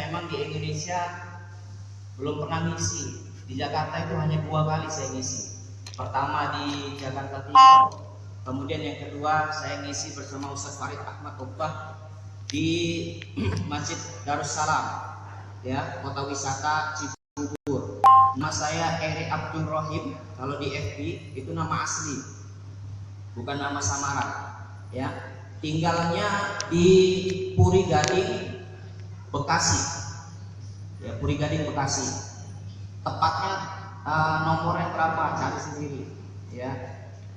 memang di Indonesia belum pernah ngisi. Di Jakarta itu hanya 2 kali saya ngisi. Pertama di Jakarta Timur, kemudian yang kedua saya ngisi bersama Ustaz Farid Ahmad Uqbah di Masjid Darussalam, ya, kota wisata Cibubur. Nama saya Eri Abdul Rohim. Kalau di FB itu nama asli, bukan nama samaran, ya. Tinggalnya di Puri Gading, Bekasi, ya, Puri Gading, Bekasi. Tepatnya nomornya berapa cari sendiri, ya,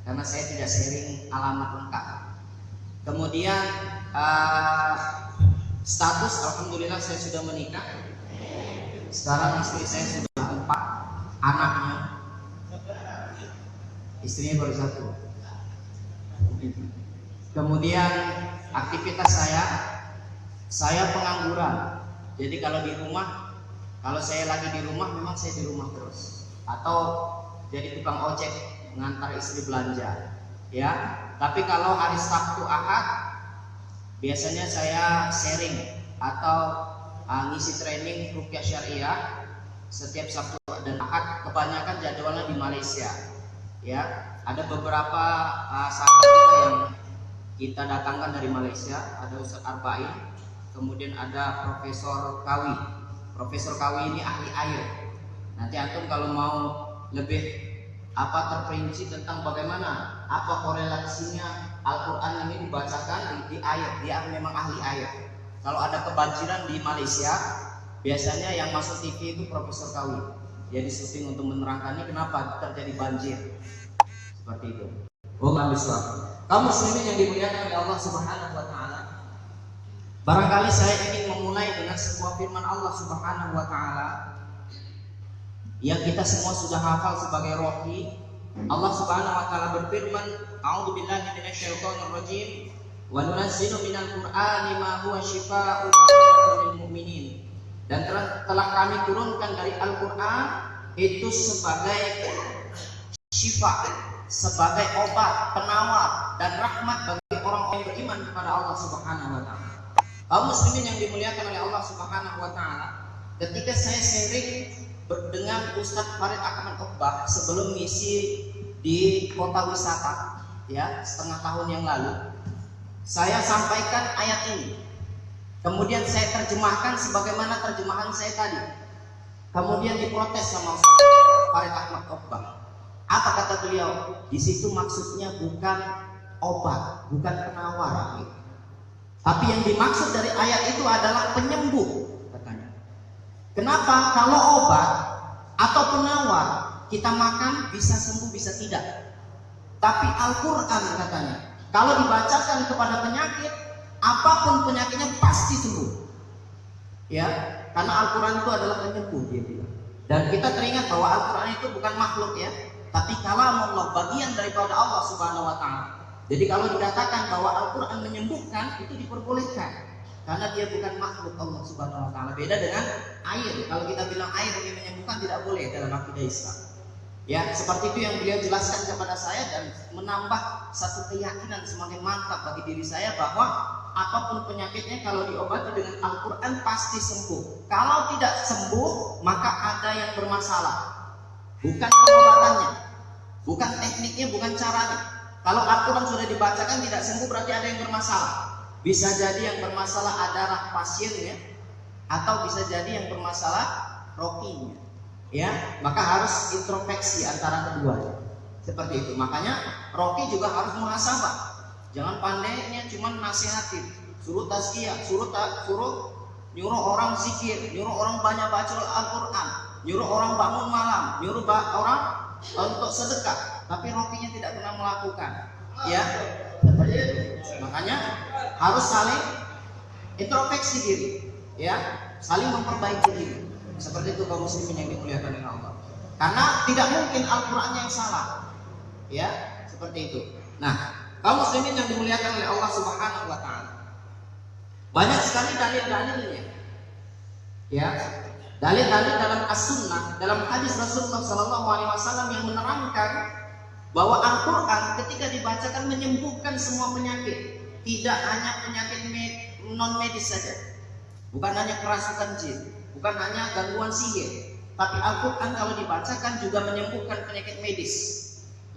karena saya tidak sharing alamat lengkap. Kemudian status, alhamdulillah saya sudah menikah. Sekarang istri saya sudah 4 anaknya, istrinya baru 1. Kemudian aktivitas saya pengangguran. Jadi kalau di rumah, kalau saya lagi di rumah memang saya di rumah terus, atau jadi tukang ojek mengantar istri belanja, ya. Tapi kalau hari Sabtu Ahad biasanya saya sharing atau ngisi training ruqyah syariah setiap Sabtu dan Ahad. Kebanyakan jadwalnya di Malaysia, ya. Ada beberapa sahabat kita yang kita datangkan dari Malaysia. Ada Ustaz Arba'in, kemudian ada Profesor Kawi. Profesor Kawi ini ahli air. Nanti antum kalau mau lebih terperinci tentang bagaimana korelasinya Al-Quran ini dibacakan di air, dia memang ahli air. Kalau ada kebanjiran di Malaysia, biasanya yang masuk TV itu Profesor Kawi. Dia syuting untuk menerangkan ini kenapa terjadi banjir seperti itu. Kaum muslimin yang dimuliakan oleh Allah Subhanahu wa taala. Barangkali saya ingin memulai dengan sebuah firman Allah Subhanahu wa taala yang kita semua sudah hafal sebagai rohi. Allah Subhanahu wa taala berfirman, "A'udzubillahi minasyaitonir rajim. Wa nunazzilu minal Qur'ani ma huwa syifaa'un wa rahmatun lil mu'minin." Dan telah kami turunkan dari Al-Qur'an itu sebagai syifa, sebagai obat, penawar dan rahmat bagi orang yang beriman kepada Allah Subhanahu wa taala. Kaum muslimin yang dimuliakan oleh Allah Subhanahu wa taala, ketika saya sharing dengan Ustadz Farid Ahmad Uqbah sebelum ngisi di kota wisata, ya, setengah tahun yang lalu, saya sampaikan ayat ini. Kemudian saya terjemahkan sebagaimana terjemahan saya tadi. Kemudian diprotes sama Ustadz Farid Ahmad Uqbah. Apa kata beliau? Di situ maksudnya bukan obat, bukan penawar, gitu. Tapi yang dimaksud dari ayat itu adalah penyembuh, katanya. Kenapa? Kalau obat atau penawar kita makan bisa sembuh bisa tidak. Tapi Al-Quran katanya, kalau dibacakan kepada penyakit, apapun penyakitnya pasti sembuh. Ya, karena Al-Quran itu adalah penyembuh, dia bilang. Dan kita teringat bahwa Al-Quran itu bukan makhluk, ya, tapi kalamullah, bagian daripada Allah Subhanahu wa taala. Jadi kalau dikatakan bahwa Al-Quran menyembuhkan, itu diperbolehkan karena dia bukan makhluk Allah Subhanahu wa taala. Beda dengan air. Kalau kita bilang air ini menyembuhkan, tidak boleh dalam akidah Islam. Ya, seperti itu yang beliau jelaskan kepada saya dan menambah satu keyakinan semakin mantap bagi diri saya bahwa apapun penyakitnya kalau diobati dengan Al-Quran pasti sembuh. Kalau tidak sembuh, maka ada yang bermasalah. Bukan pengobatannya, bukan tekniknya, bukan caranya. Kalau Al-Quran sudah dibacakan tidak sembuh, berarti ada yang bermasalah. Bisa jadi yang bermasalah adalah pasiennya, atau bisa jadi yang bermasalah rokinya. Ya, maka harus introspeksi antara keduanya. Seperti itu. Makanya roki juga harus muhasabah. Jangan pandainya cuma nasihatin, suruh tazkiyah, suruh nyuruh orang zikir, nyuruh orang banyak baca Al-Quran, nyuruh orang bangun malam, nyuruh orang untuk sedekah, tapi rokinya tidak pernah melakukan, ya, seperti itu. Makanya harus saling introspeksi diri, ya, saling memperbaiki diri. Seperti itu kaum muslimin yang dimuliakan oleh Allah. Karena tidak mungkin Al-Quran yang salah, ya, seperti itu. Nah, kaum muslimin yang dimuliakan oleh Allah Subhanahu wa taala, banyak sekali dalil-dalilnya, ya. Dalil-dalil dalam as-sunnah, dalam hadis Rasulullah SAW yang menerangkan bahwa Al-Quran ketika dibacakan menyembuhkan semua penyakit, tidak hanya penyakit non medis saja. bukan hanya kerasukan jin, bukan hanya gangguan sihir, tapi Al-Quran kalau dibacakan juga menyembuhkan penyakit medis.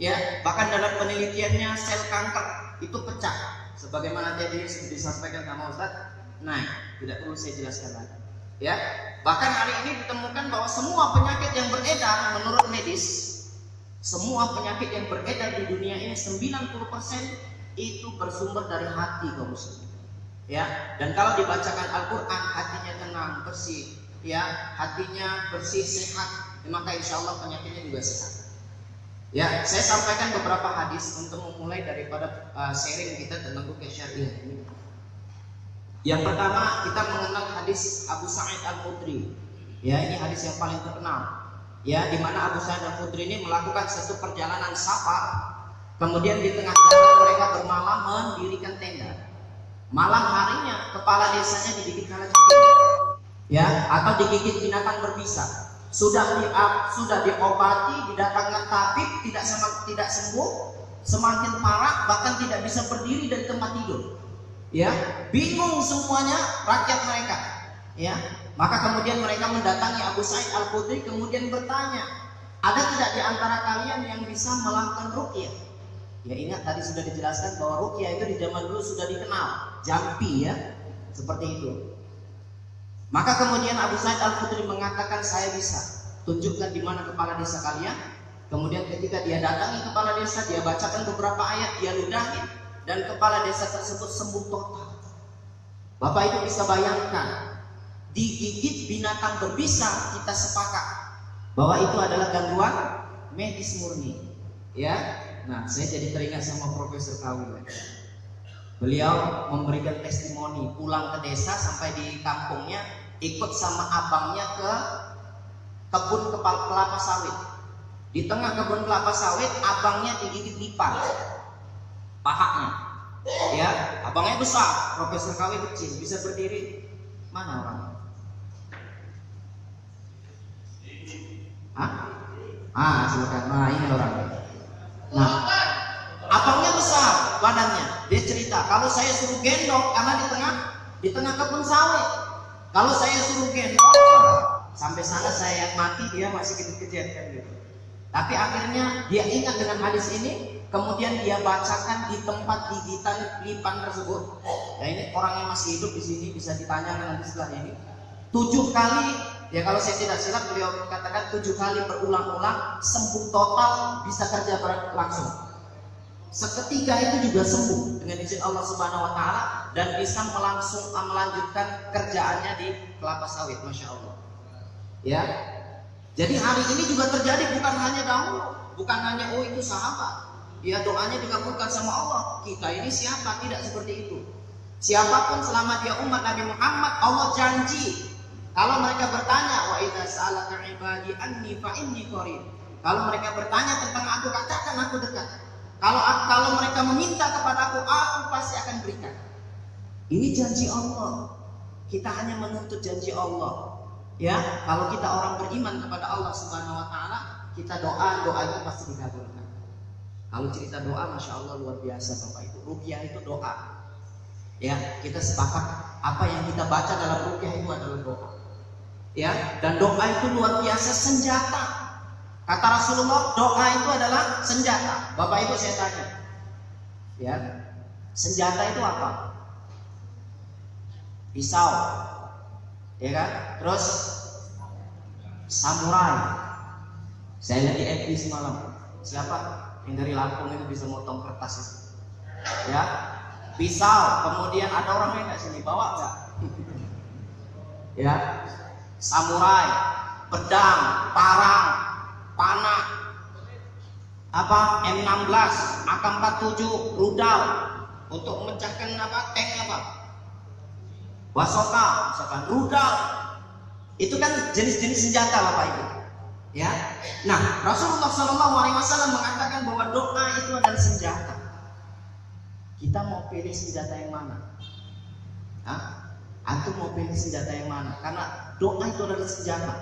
Ya, bahkan dalam penelitiannya sel kanker itu pecah, sebagaimana tadi disampaikan sama Ustaz. Nah, tidak perlu saya jelaskan lagi. Ya, bahkan hari ini ditemukan bahwa semua penyakit yang beredar menurut medis, semua penyakit yang beredar di dunia ini 90% itu bersumber dari hati kaum muslimin. Ya, dan kalau dibacakan Al-Quran hatinya tenang, bersih, ya, hatinya bersih, sehat, maka insya Allah penyakitnya juga sehat. Ya, saya sampaikan beberapa hadis untuk memulai daripada sharing kita tentang ruqyah syariah ini. Yang pertama kita mengenal hadis Abu Sa'id Al-Khudri. Ya, ini hadis yang paling terkenal. Ya, di mana Abu Sa'id Al-Khudri ini melakukan satu perjalanan safar. Kemudian di tengah jalan mereka bermalam mendirikan tenda. Malam harinya kepala desanya digigit kalajengking, ya, atau digigit binatang berbisa. Sudah diobati, didatangkan tabib, tidak sembuh, semakin parah, bahkan tidak bisa berdiri dari tempat tidur. Ya, bingung semuanya rakyat mereka. Ya, maka kemudian mereka mendatangi Abu Sa'id Al-Khudri kemudian bertanya, ada tidak di antara kalian yang bisa melakukan ruqyah? Ya, ingat tadi sudah dijelaskan bahwa ruqyah itu di zaman dulu sudah dikenal, jampi ya, seperti itu. Maka kemudian Abu Sa'id Al-Khudri mengatakan, saya bisa. Tunjukkan di mana kepala desa kalian. Kemudian ketika dia datangi kepala desa, dia bacakan beberapa ayat, dia ludahin, dan kepala desa tersebut sembuh total. Bapak Ibu bisa bayangkan, digigit binatang berbisa, kita sepakat bahwa itu adalah gangguan medis murni. Ya, nah saya jadi teringat sama Profesor Kawil. Beliau memberikan testimoni, pulang ke desa sampai di kampungnya, ikut sama abangnya ke kebun kelapa sawit. Di tengah kebun kelapa sawit, abangnya digigit lipan pahanya. Ya, abangnya besar, Profesor Kawil kecil, bisa berdiri. Mana orangnya? Silakan. Nah, ini orangnya. Nah, abangnya besar badannya. Dia cerita, kalau saya suruh gendong, karena di tengah kebun sawit, kalau saya suruh gendong, sampai sana saya yang mati, dia masih kejar-kejar kan gitu. Tapi akhirnya dia ingat dengan hadis ini, kemudian dia bacakan di tempat gigitan lipan tersebut. Ya, ini orang yang masih hidup di sini bisa ditanyakan nanti setelah ini. 7 kali, ya kalau saya tidak silap beliau katakan 7 kali berulang-ulang, sembuh total, bisa kerja langsung. Seketika itu juga sembuh dengan izin Allah Subhanahu wa taala dan bisa melanjutkan kerjaannya di kelapa sawit, Masya Allah. Ya. Jadi hari ini juga terjadi, bukan hanya dahulu, bukan hanya itu sahabat. Ya, doanya dikabulkan sama Allah. Kita ini siapa? Tidak seperti itu. Siapapun selama dia umat Nabi Muhammad, Allah janji kalau mereka bertanya, wa idza sa'alaka ibadi anni fa inni qarib. Kalau mereka bertanya tentang aku, katakan aku dekat. Kalau mereka meminta kepada aku pasti akan berikan. Ini janji Allah. Kita hanya menuntut janji Allah. Ya, kalau kita orang beriman kepada Allah Subhanahu wa taala, kita doa itu pasti dikabulkan. Kalau cerita doa, Masya Allah luar biasa Bapak Ibu. Ruqyah itu doa. Ya, kita sepakat apa yang kita baca dalam ruqyah itu adalah doa. Ya, dan doa itu luar biasa senjata. Kata Rasulullah, doa itu adalah senjata. Bapak Ibu saya tanya, ya, senjata itu apa? Pisau, ya kan? Terus samurai. Saya lihat di FB semalam, siapa yang dari Lampung itu bisa motong kertas itu? Ya, pisau. Kemudian ada orang yang nggak sini bawa nggak? Ya, samurai, pedang, parang, panah, M16, AK-47, rudal untuk memecahkan tank basoka, misalkan rudal. Itu kan jenis-jenis senjata Bapak Ibu. Ya. Nah, Rasulullah SAW mengatakan bahwa doa itu adalah senjata. Kita mau pilih senjata yang mana? Antum mau pilih senjata yang mana? Karena doa itu adalah senjata.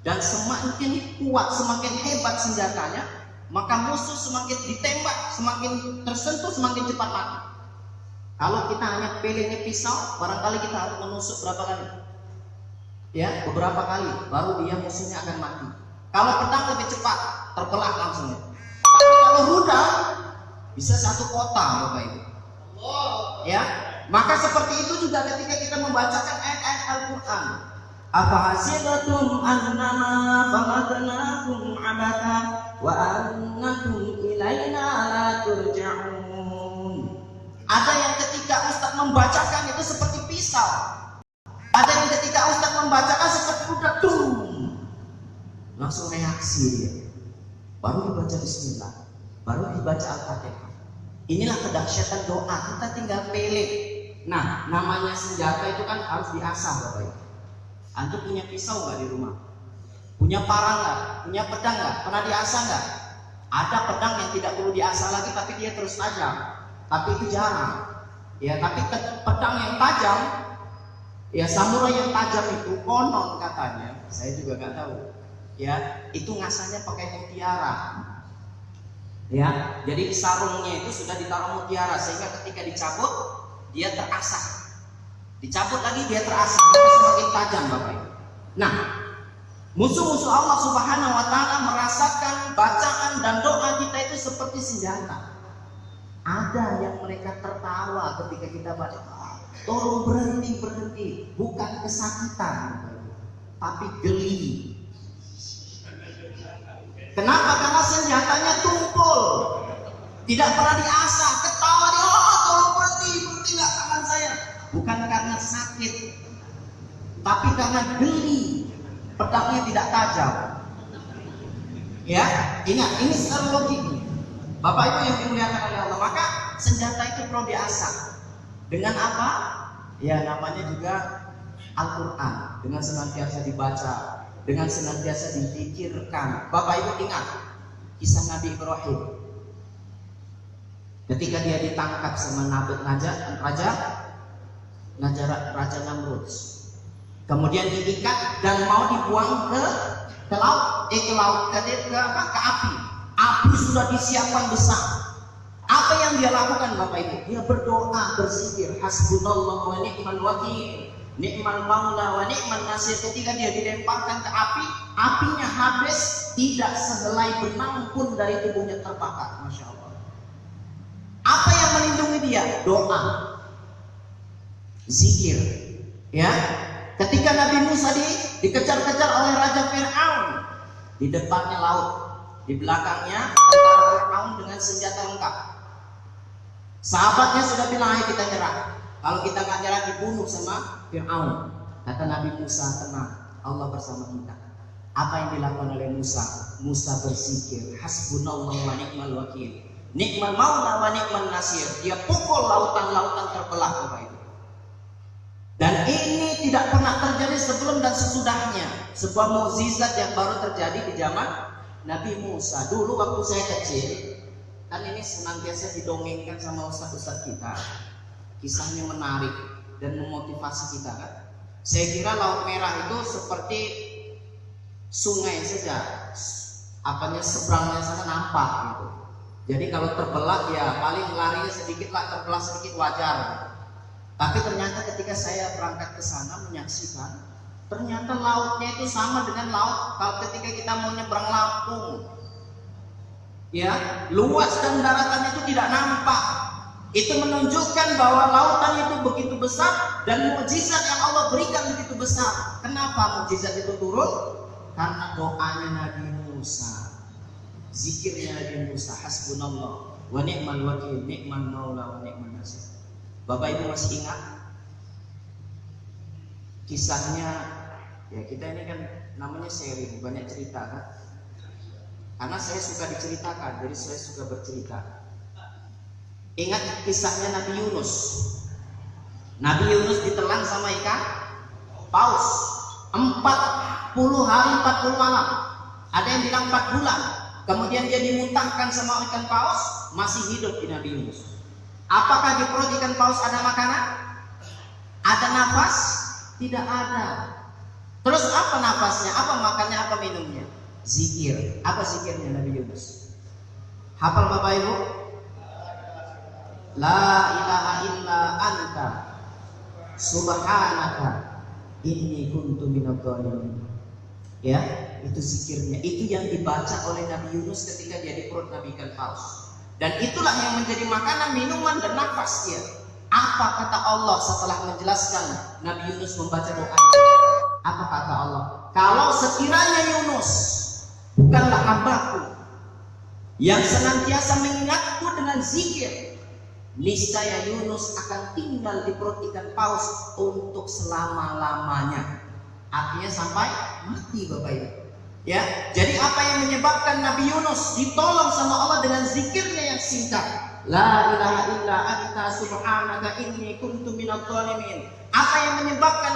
Dan semakin kuat, semakin hebat senjatanya, maka musuh semakin ditembak, semakin tersentuh, semakin cepat mati. Kalau kita hanya pelenya pisau, barangkali kita harus menusuk berapa kali? Ya, beberapa kali, baru dia musuhnya akan mati. Kalau pedang lebih cepat, terbelah langsung. Tapi kalau rudal bisa satu kota, Bapak Ibu. Ya, maka seperti itu juga ketika kita membacakan ayat-ayat Al-Quran. Afahasibatum annama khalaqnakum abatha wa annakum ilaina la turja'un. Ada yang ketika Ustaz membacakan itu seperti pisau. Ada yang ketika Ustaz membacakan seperti udah langsung reaksi dia. Baru dibaca bismillah, baru dibaca Al-Fatihah. Inilah kedahsyatan doa. Kita tinggal pilih. Nah, namanya senjata itu kan harus diasah, Bapak Ibu. Antum punya pisau nggak di rumah? Punya parang nggak? Punya pedang nggak? Pernah diasah nggak? Ada pedang yang tidak perlu diasah lagi, tapi dia terus tajam. Tapi itu jarang. Ya, tapi pedang yang tajam, ya samurai yang tajam itu konon katanya, saya juga nggak tahu. Ya, itu ngasahnya pakai mutiara. Ya, jadi di sarungnya itu sudah ditaruh mutiara sehingga ketika dicabut dia terasah. Dicabut lagi dia terasah, maka semakin tajam, Bapak Ibu. Nah, musuh-musuh Allah Subhanahu wa taala merasakan bacaan dan doa kita itu seperti senjata. Ada yang mereka tertawa ketika kita baca, tolong berhenti, bukan kesakitan, tapi geli. Kenapa? Karena senjatanya tumpul, tidak pernah diasah, ketawa dia, tolong berhenti nggak tangan saya. Bukan karena sakit, tapi karena geli, pedangnya tidak tajam. Ya, ingat, ini secara logik. Bapak Ibu yang dimuliakan oleh Allah, maka senjata itu perlu diasah. Dengan apa? Ya, namanya juga Al-Quran. Dengan senantiasa dibaca, dengan senantiasa dipikirkan. Bapak Ibu ingat kisah Nabi Ibrahim ketika dia ditangkap sama Raja Namrud, kemudian diikat dan mau dibuang ke api. Api sudah disiapkan besar. Apa yang dia lakukan, Bapak Ibu? Dia berdoa, berzikir, hasbunallah wa ni'mal wakil, ni'mal maula wa ni'man nasir. Ketika dia dilemparkan ke api, apinya habis, tidak sehelai benang pun dari tubuhnya terbakar. Masya Allah. Apa yang melindungi dia? Doa, zikir. Ya, ketika Nabi Musa dikejar-kejar oleh Raja Fir'aun, di depannya laut, di belakangnya tentara Fir'aun dengan senjata lengkap. Sahabatnya sudah bilang, ayo kita nyerah. Kalau kita nggak nyerah dibunuh sama Fir'aun. Kata Nabi Musa, tenang, Allah bersama kita. Apa yang dilakukan oleh Musa? Musa berzikir, hasbunallah wa ni'mal wakil, ni'mal maula wa ni'man nasir. Dia pukul lautan-lautan terbelah, Bapak Ibu. Dan ini tidak pernah terjadi sebelum dan sesudahnya. Sebuah mukjizat yang baru terjadi di zaman Nabi Musa. Dulu waktu saya kecil, kan ini senantiasa didongengkan sama ustaz-ustaz kita. Kisahnya menarik dan memotivasi kita, kan? Saya kira Laut Merah itu seperti sungai saja, apanya seberangnya sana nampak gitu. Jadi kalau terbelah ya paling larinya sedikit lah, terbelah sedikit wajar. Tapi ternyata ketika saya berangkat ke sana menyaksikan, ternyata lautnya itu sama dengan laut kalau ketika kita mau nyebrang Lampung. Ya, luas dan daratannya itu tidak nampak. Itu menunjukkan bahwa lautan itu begitu besar dan mukjizat yang Allah berikan begitu besar. Kenapa mukjizat itu turun? Karena doanya Nabi Musa, zikirnya Nabi Musa, hasbunallah wa ni'mal wakil, ni'mal maula wa ni'man nasir. Bapak Ibu masih ingat kisahnya? Ya, kita ini kan namanya sharing, banyak cerita kan? Karena saya suka diceritakan, jadi saya suka bercerita. Ingat kisahnya Nabi Yunus. Nabi Yunus ditelan sama ikan paus 40 hari 40 malam. Ada yang bilang 4 bulan. Kemudian dia dimuntahkan sama ikan paus, masih hidup di Nabi Yunus. Apakah di perut ikan paus ada makanan? Ada nafas? Tidak ada. Terus apa nafasnya? Apa makannya? Apa minumnya? Zikir. Apa zikirnya Nabi Yunus? Hafal Bapak Ibu? la ilaha illa anta subhanaka inni kuntu minadh dhalimin. Ya, itu zikirnya. Itu yang dibaca oleh Nabi Yunus ketika dia di perut Nabi ikan paus. Dan itulah yang menjadi makanan, minuman, dan nafas dia. Apa kata Allah setelah menjelaskan Nabi Yunus membaca doa itu? Apa kata Allah? Kalau sekiranya Yunus bukanlah hambaku yang senantiasa mengingatku dengan zikir, niscaya Yunus akan tinggal di perut ikan paus untuk selama-lamanya. Artinya sampai mati, Bapak Ibu. Ya, jadi apa yang menyebabkan Nabi Yunus ditolong sama Allah dengan zikirnya yang singkat, la ilaha illa anta subhanaka inni kuntu minadh dhalimin. Apa yang menyebabkan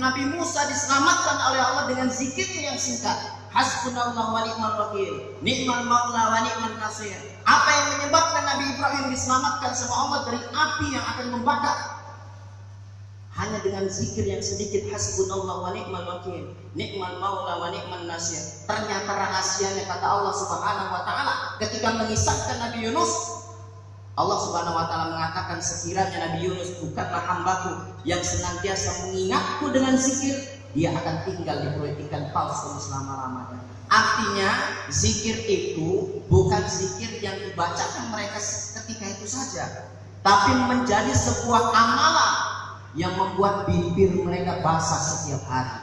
Nabi Musa diselamatkan oleh Allah dengan zikirnya yang singkat, hasbunallahu wa ni'mal wakil, ni'mal maula wa ni'mal nasir. Apa yang menyebabkan Nabi Ibrahim diselamatkan sama Allah dari api yang akan membakar? Hanya dengan zikir yang sedikit, hasbunallahu wa ni'mal wakil, ni'mal maula wa ni'mal nasir. Ternyata rahasianya kata Allah Subhanahu wa taala ketika mengisahkan Nabi Yunus, Allah Subhanahu wa taala mengatakan sekiranya Nabi Yunus bukanlah hambaku yang senantiasa mengingatku dengan zikir, dia akan tinggal di perut ikan paus untuk selama-lamanya. Artinya zikir itu bukan zikir yang dibacakan mereka ketika itu saja, tapi menjadi sebuah amalan yang membuat bibir mereka basah setiap hari,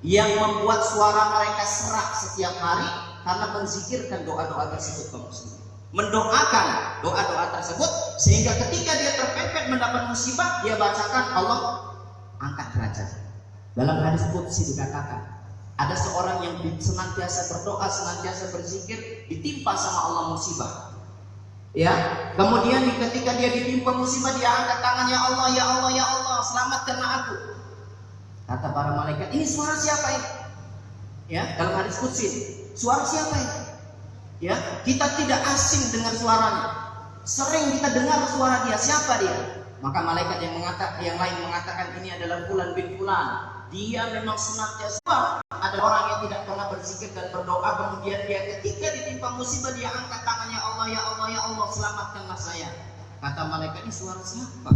yang membuat suara mereka serak setiap hari karena menzikirkan doa-doa tersebut, kaum muslimin. Mendoakan doa-doa tersebut sehingga ketika dia terpepet mendapat musibah, dia bacakan, Allah angkat derajat. Dalam hadis qudsi dikatakan, ada seorang yang senantiasa berdoa, senantiasa berzikir, ditimpa sama Allah musibah. Ya, kemudian ketika dia ditimpa musibah, dia angkat tangan, ya Allah, ya Allah, ya Allah, selamatkanlah aku. Kata para malaikat, ini suara siapa ini? Ya, dalam hadis qudsi, suara siapa ini? Ya, kita tidak asing dengan suaranya. Sering kita dengar suara dia, siapa dia? Maka malaikat yang lain mengatakan ini adalah Fulan bin Fulan. Dia memang senantiasa. Ada orang yang tidak pernah berzikir dan berdoa, kemudian dia ketika ditimpa musibah dia angkat tangan, ya Allah, ya Allah, ya Allah, selamatkanlah saya. Kata malaikat, ini suara siapa?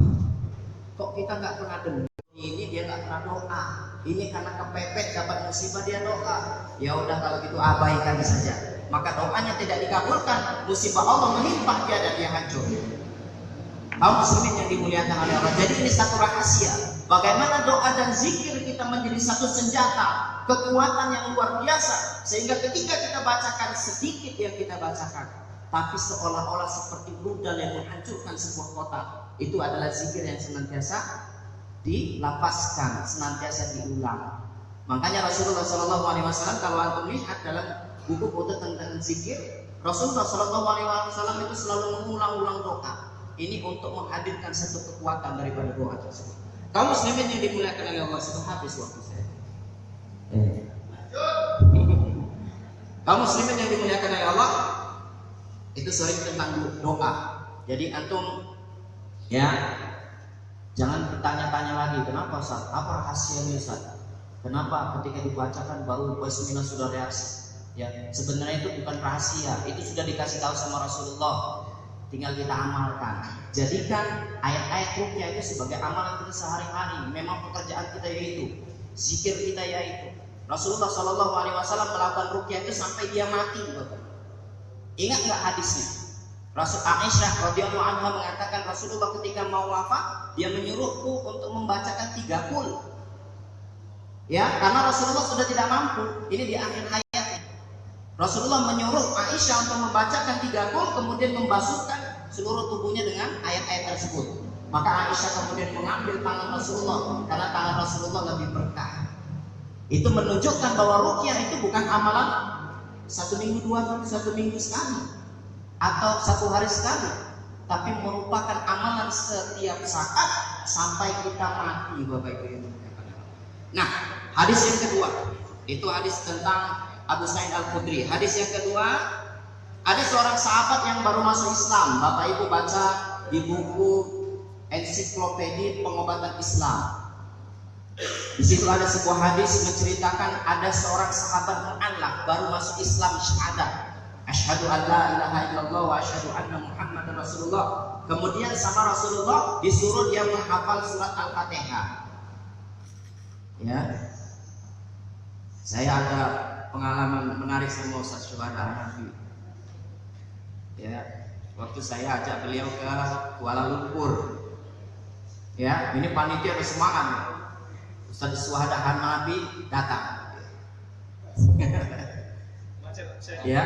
Kok kita nggak pernah dengar? Ini dia nggak pernah doa. Ini karena kepepet dapat musibah dia doa. Ya udah kalau gitu abaikan saja. Maka doanya tidak dikabulkan, musibah Allah menimpa dia dan dia hancur. Kaum muslimin yang dimuliakan oleh Allah. Jadi ini satu rahasia. Bagaimana doa dan zikir kita menjadi satu senjata, kekuatan yang luar biasa, sehingga ketika kita bacakan sedikit yang kita bacakan, tapi seolah-olah seperti rudal yang menghancurkan sebuah kota. Itu adalah zikir yang senantiasa dilafazkan, senantiasa diulang. Makanya Rasulullah SAW kalau antum lihat dalam buku-buku tentang zikir, Rasulullah SAW itu selalu mengulang-ulang doa. Ini untuk menghadirkan satu kekuatan daripada doa tersebut. Kaum muslimin yang dimuliakan oleh Allah, sudah habis waktu saya. Kaum muslimin yang dimuliakan oleh Allah, itu sering tentang doa. Jadi antum ya jangan bertanya-tanya lagi, kenapa Ustaz? Apa rahasianya Ustaz? Kenapa ketika dibacakan baru bismillah sudah reaksi? Ya, sebenarnya itu bukan rahasia, itu sudah dikasih tahu sama Rasulullah. Tinggal kita amalkan. Jadikan ayat-ayat ruqyah itu sebagai amalan kita sehari-hari. Memang pekerjaan kita yaitu zikir kita yaitu. Rasulullah SAW melakukan ruqyah itu sampai dia mati, Bapak. Ingat nggak hadisnya? Rasul Aisyah radhiyallahu anha mengatakan Rasulullah ketika mau wafat, dia menyuruhku untuk membacakan 3 qul. Ya, karena Rasulullah sudah tidak mampu. Ini di akhir hayat. Rasulullah menyuruh Aisyah untuk membacakan 3 qul, kemudian membasuhkan seluruh tubuhnya dengan ayat-ayat tersebut. Maka Aisyah kemudian mengambil tangan Rasulullah karena tangan Rasulullah lebih berkah. Itu menunjukkan bahwa ruqyah itu bukan amalan 1 minggu 2 kali, 1 minggu sekali atau 1 hari sekali, tapi merupakan amalan setiap saat sampai kita mati, Bapak Ibu. Nah, hadis yang kedua itu hadis tentang Abu Sa'id Al-Khudri. Hadis yang kedua, ada seorang sahabat yang baru masuk Islam. Bapak Ibu baca di buku Ensiklopedia Pengobatan Islam. Di situ ada sebuah hadis menceritakan ada seorang sahabat mu'allaf baru masuk Islam syahadat. Asyhadu an la ilaha illallah wa asyhadu anna Muhammadar Rasulullah. Kemudian sama Rasulullah disuruh dia menghafal surat Al-Fatihah. Ya, saya ada pengalaman menarik sama Ustaz Syuhada Hanafi. Ya, waktu saya ajak beliau ke Kuala Lumpur. Ya, ini panitia bersemangat. Ustaz Syuhada Hanafi datang. Ya.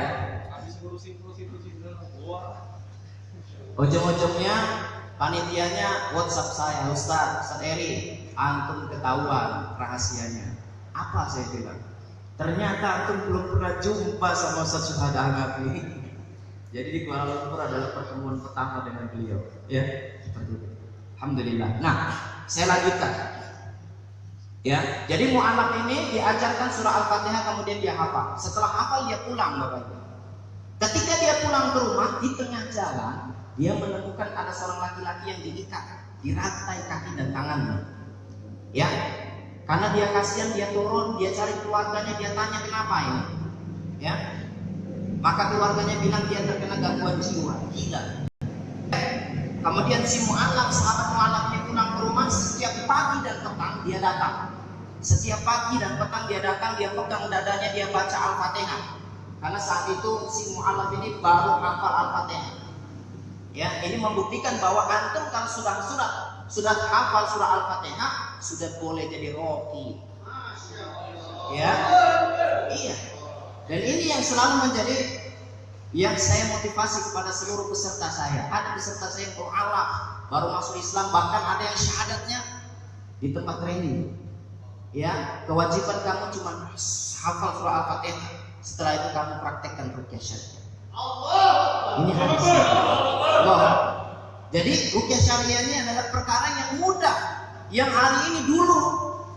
Ujung-ujungnya panitianya WhatsApp saya, Ustaz Eri, antum ketahuan rahasianya. Apa saya bilang? Ternyata antum belum pernah jumpa sama Ustaz Syuhada Hanafi. Jadi di Kuala Lumpur adalah pertemuan pertama dengan beliau. Ya, seperti itu. Alhamdulillah. Nah, saya lanjutkan. Ya, jadi mu'alaf ini diajarkan surah Al-Fatihah kemudian dia hafal. Setelah hafal dia pulang, Bapak Ibu. Ketika dia pulang ke rumah, di tengah jalan dia menemukan ada seorang laki-laki yang diikat, dirantai kaki dan tangannya. Ya, karena dia kasihan, dia turun, dia cari keluarganya, dia tanya kenapa ini. Ya, maka keluarganya bilang dia terkena gangguan jiwa, gila. Kemudian si mu'alaf, sahabat mu'alaf ini pulang ke rumah, setiap pagi dan petang dia datang. Setiap pagi dan petang dia datang, dia pegang dadanya, dia baca Al-Fatihah. Karena saat itu si mu'alaf ini baru hafal Al-Fatihah. Ya, ini membuktikan bahwa antum kalau sudah hafal surah Al-Fatihah, sudah boleh jadi roki. Ya, iya. Dan ini yang selalu menjadi yang saya motivasi kepada seluruh peserta saya. Ada peserta saya yang mu'alaf, baru masuk Islam, bahkan ada yang syahadatnya di tempat training. Ya, kewajiban kamu cuma hafal surah Al-Fatihah. Setelah itu kamu praktekkan ruqyah syariah. Ini hadisnya. Jadi ruqyah syariah ini adalah perkara yang mudah. Yang hari ini dulu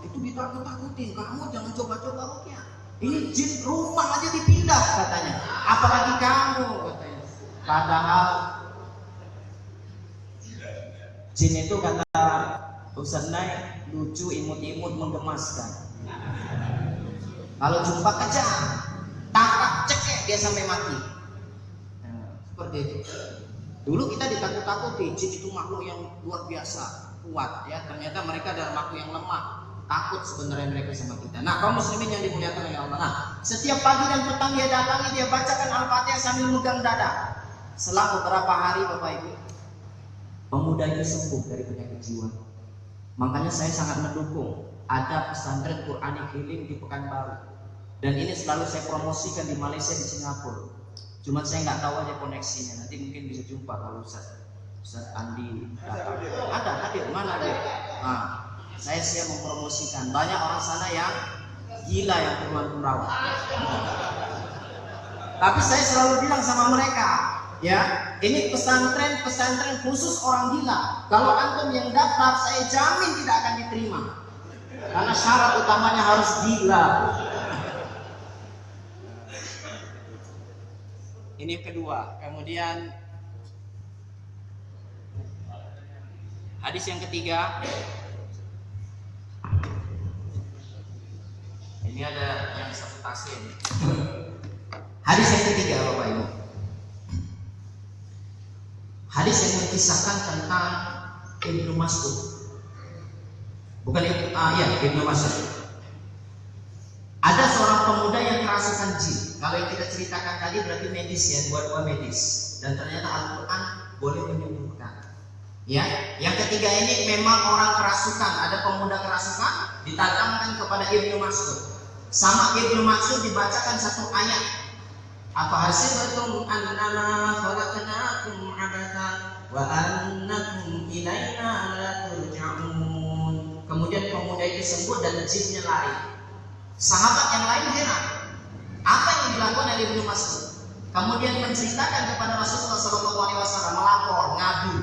itu ditakut-takutin, kamu jangan coba-coba ruqyah. Ini jin rumah aja dipindah katanya. Apalagi kamu katanya. Padahal jin itu kata Ustaz Naik lucu, imut-imut, menggemaskan. Kalau jumpa kejar, tangkap, cekek dia sampai mati. Nah, seperti itu. Dulu kita ditakut-takuti, jin itu makhluk yang luar biasa, kuat ya. Ternyata mereka adalah makhluk yang lemah. Takut sebenarnya mereka sama kita. Nah, kaum muslimin yang dimuliakan oleh Allah. Nah, setiap pagi dan petang dia datangi, dia bacakan Al-Fatihah sambil megang dada. Selang beberapa hari, Bapak Ibu, pemuda itu sembuh dari penyakit jiwa. Makanya saya sangat mendukung ada pesantren Quranic Healing di Pekanbaru. Dan ini selalu saya promosikan di Malaysia, di Singapura. Cuma saya nggak tahu aja koneksinya. Nanti mungkin bisa jumpa kalau Ustaz Andi datang. Ada hadir mana dia? Nah, saya siap mempromosikan. Banyak orang sana yang gila yang keluar merawat. Tapi saya selalu bilang sama mereka, ya, ini pesantren khusus orang gila. Kalau antum yang daftar, saya jamin tidak akan diterima. Karena syarat utamanya harus gila. Ini yang kedua. Kemudian hadis yang ketiga. Ini ada yang satu tasnya ini. Hadis yang ketiga, Bapak Ibu. Hadis yang mengisahkan tentang Ibnu Mas'ud. Bukan Ibnu Mas'ud. Ada seorang pemuda yang kerasukan jin. Kalau yang kita ceritakan tadi berarti medis ya, dua-dua medis. Dan ternyata Al-Quran boleh menyembuhkan. Ya, yang ketiga ini memang orang kerasukan. Ada pemuda kerasukan ditanamkan kepada Ibnu Mas'ud. Sama Ibnu Mas'ud dibacakan satu ayat. Apa hasibatum annama khalaqnakum abathan wa annakum ilaina la turja'un. Kemudian pemuda itu sembuh dan jinnya lari. Sahabat yang lain heran. Apa yang dilakukan oleh Ibnu Mas'ud? Kemudian menceritakan kepada Rasulullah SAW, melapor, ngadu.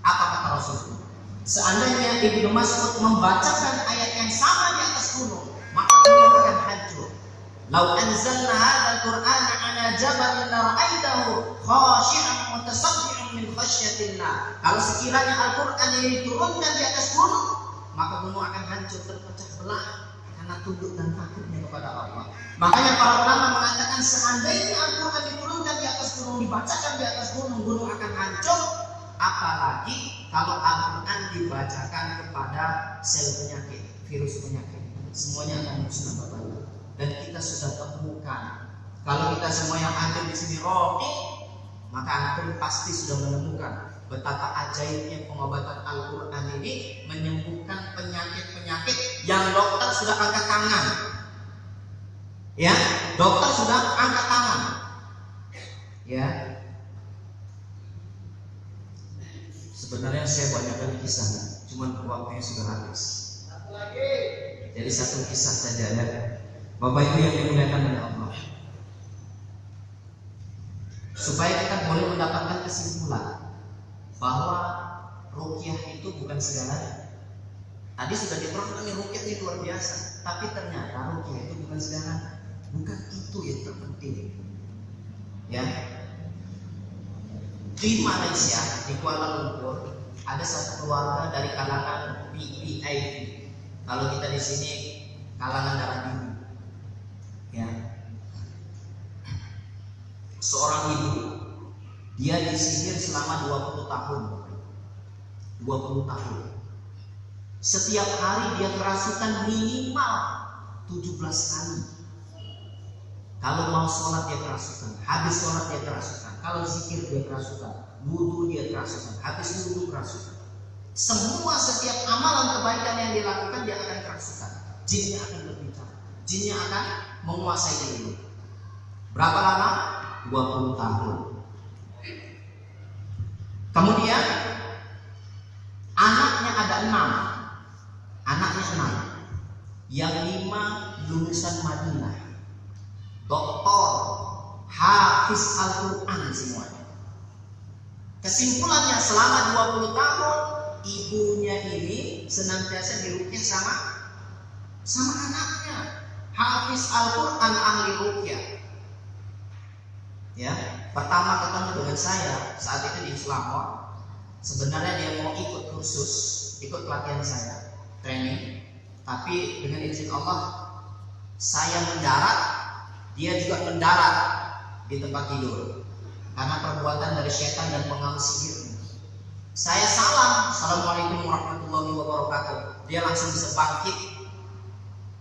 Apa kata Rasulullah? Seandainya Ibnu Mas'ud membacakan ayat yang sama di atas gunung, maka gunung akan hancur. Lau anzalna hadzal Qur'ana 'ala jabalin la ra'aitahu khashi'an mutasaddian min khasyatillah. Kalau sekiranya Al-Qur'an ini diturunkan di atas gunung, maka gunung akan hancur, terpecah belah, akan karena tunduk dan takutnya kepada Allah. Makanya para ulama mengatakan seandainya Al-Quran diturunkan di atas gunung, dibacakan di atas gunung, gunung akan hancur. Apalagi kalau Al-Quran dibacakan kepada sel penyakit, virus penyakit, semuanya akan musnah Bapak Ibu. Dan kita sudah temukan, kalau kita semua yang hadir di sini rohani, maka antum pasti sudah menemukan betapa ajaibnya pengobatan Al-Quran ini menyembuhkan penyakit-penyakit yang dokter sudah angkat tangan. Ya, dokter sudah angkat tangan. Ya. Sebenarnya saya banyak kisah, cuman waktunya sudah habis. Jadi satu kisah saja ya. Bapak Ibu yang dimuliakan oleh Allah. Supaya kita boleh mendapatkan kesimpulan bahwa ruqyah itu bukan segalanya. Tadi sudah diterangkan ruqyah itu luar biasa, tapi ternyata ruqyah itu bukan segalanya. Bukan itu yang terpenting. Ya. Di Malaysia, di Kuala Lumpur, ada satu keluarga dari kalangan VIP. Kalau kita di sini kalangan darah biru. Ya. Seorang ibu, dia disihir selama 20 tahun. 20 tahun. Setiap hari dia kerasukan minimal 17 kali. Kalau mau sholat dia kerasukan, habis sholat dia kerasukan, kalau zikir dia kerasukan, wudu dia kerasukan, habis wudu kerasukan. Semua setiap amalan kebaikan yang dilakukan dia akan kerasukan. Jinnya akan berbicara, jinnya akan menguasai diri. Berapa lama? 20 tahun. Kemudian anaknya ada 6. Anaknya 6. Yang 5 lulusan Madinah. Doktor, hafiz Al-Quran semuanya. Kesimpulannya selama 20 tahun ibunya ini senantiasa diruqyah sama anaknya. Hafiz Al-Quran, ahli ruqyah. Ya, pertama ketemu dengan saya saat itu di Selangor. Sebenarnya dia mau ikut kursus, ikut pelatihan saya, training. Tapi dengan izin Allah, saya mendarat, dia juga mendarat di tempat tidur karena perbuatan dari setan dan pengaruh sihir. Saya salam, assalamualaikum warahmatullahi wabarakatuh. Dia langsung bisa bangkit.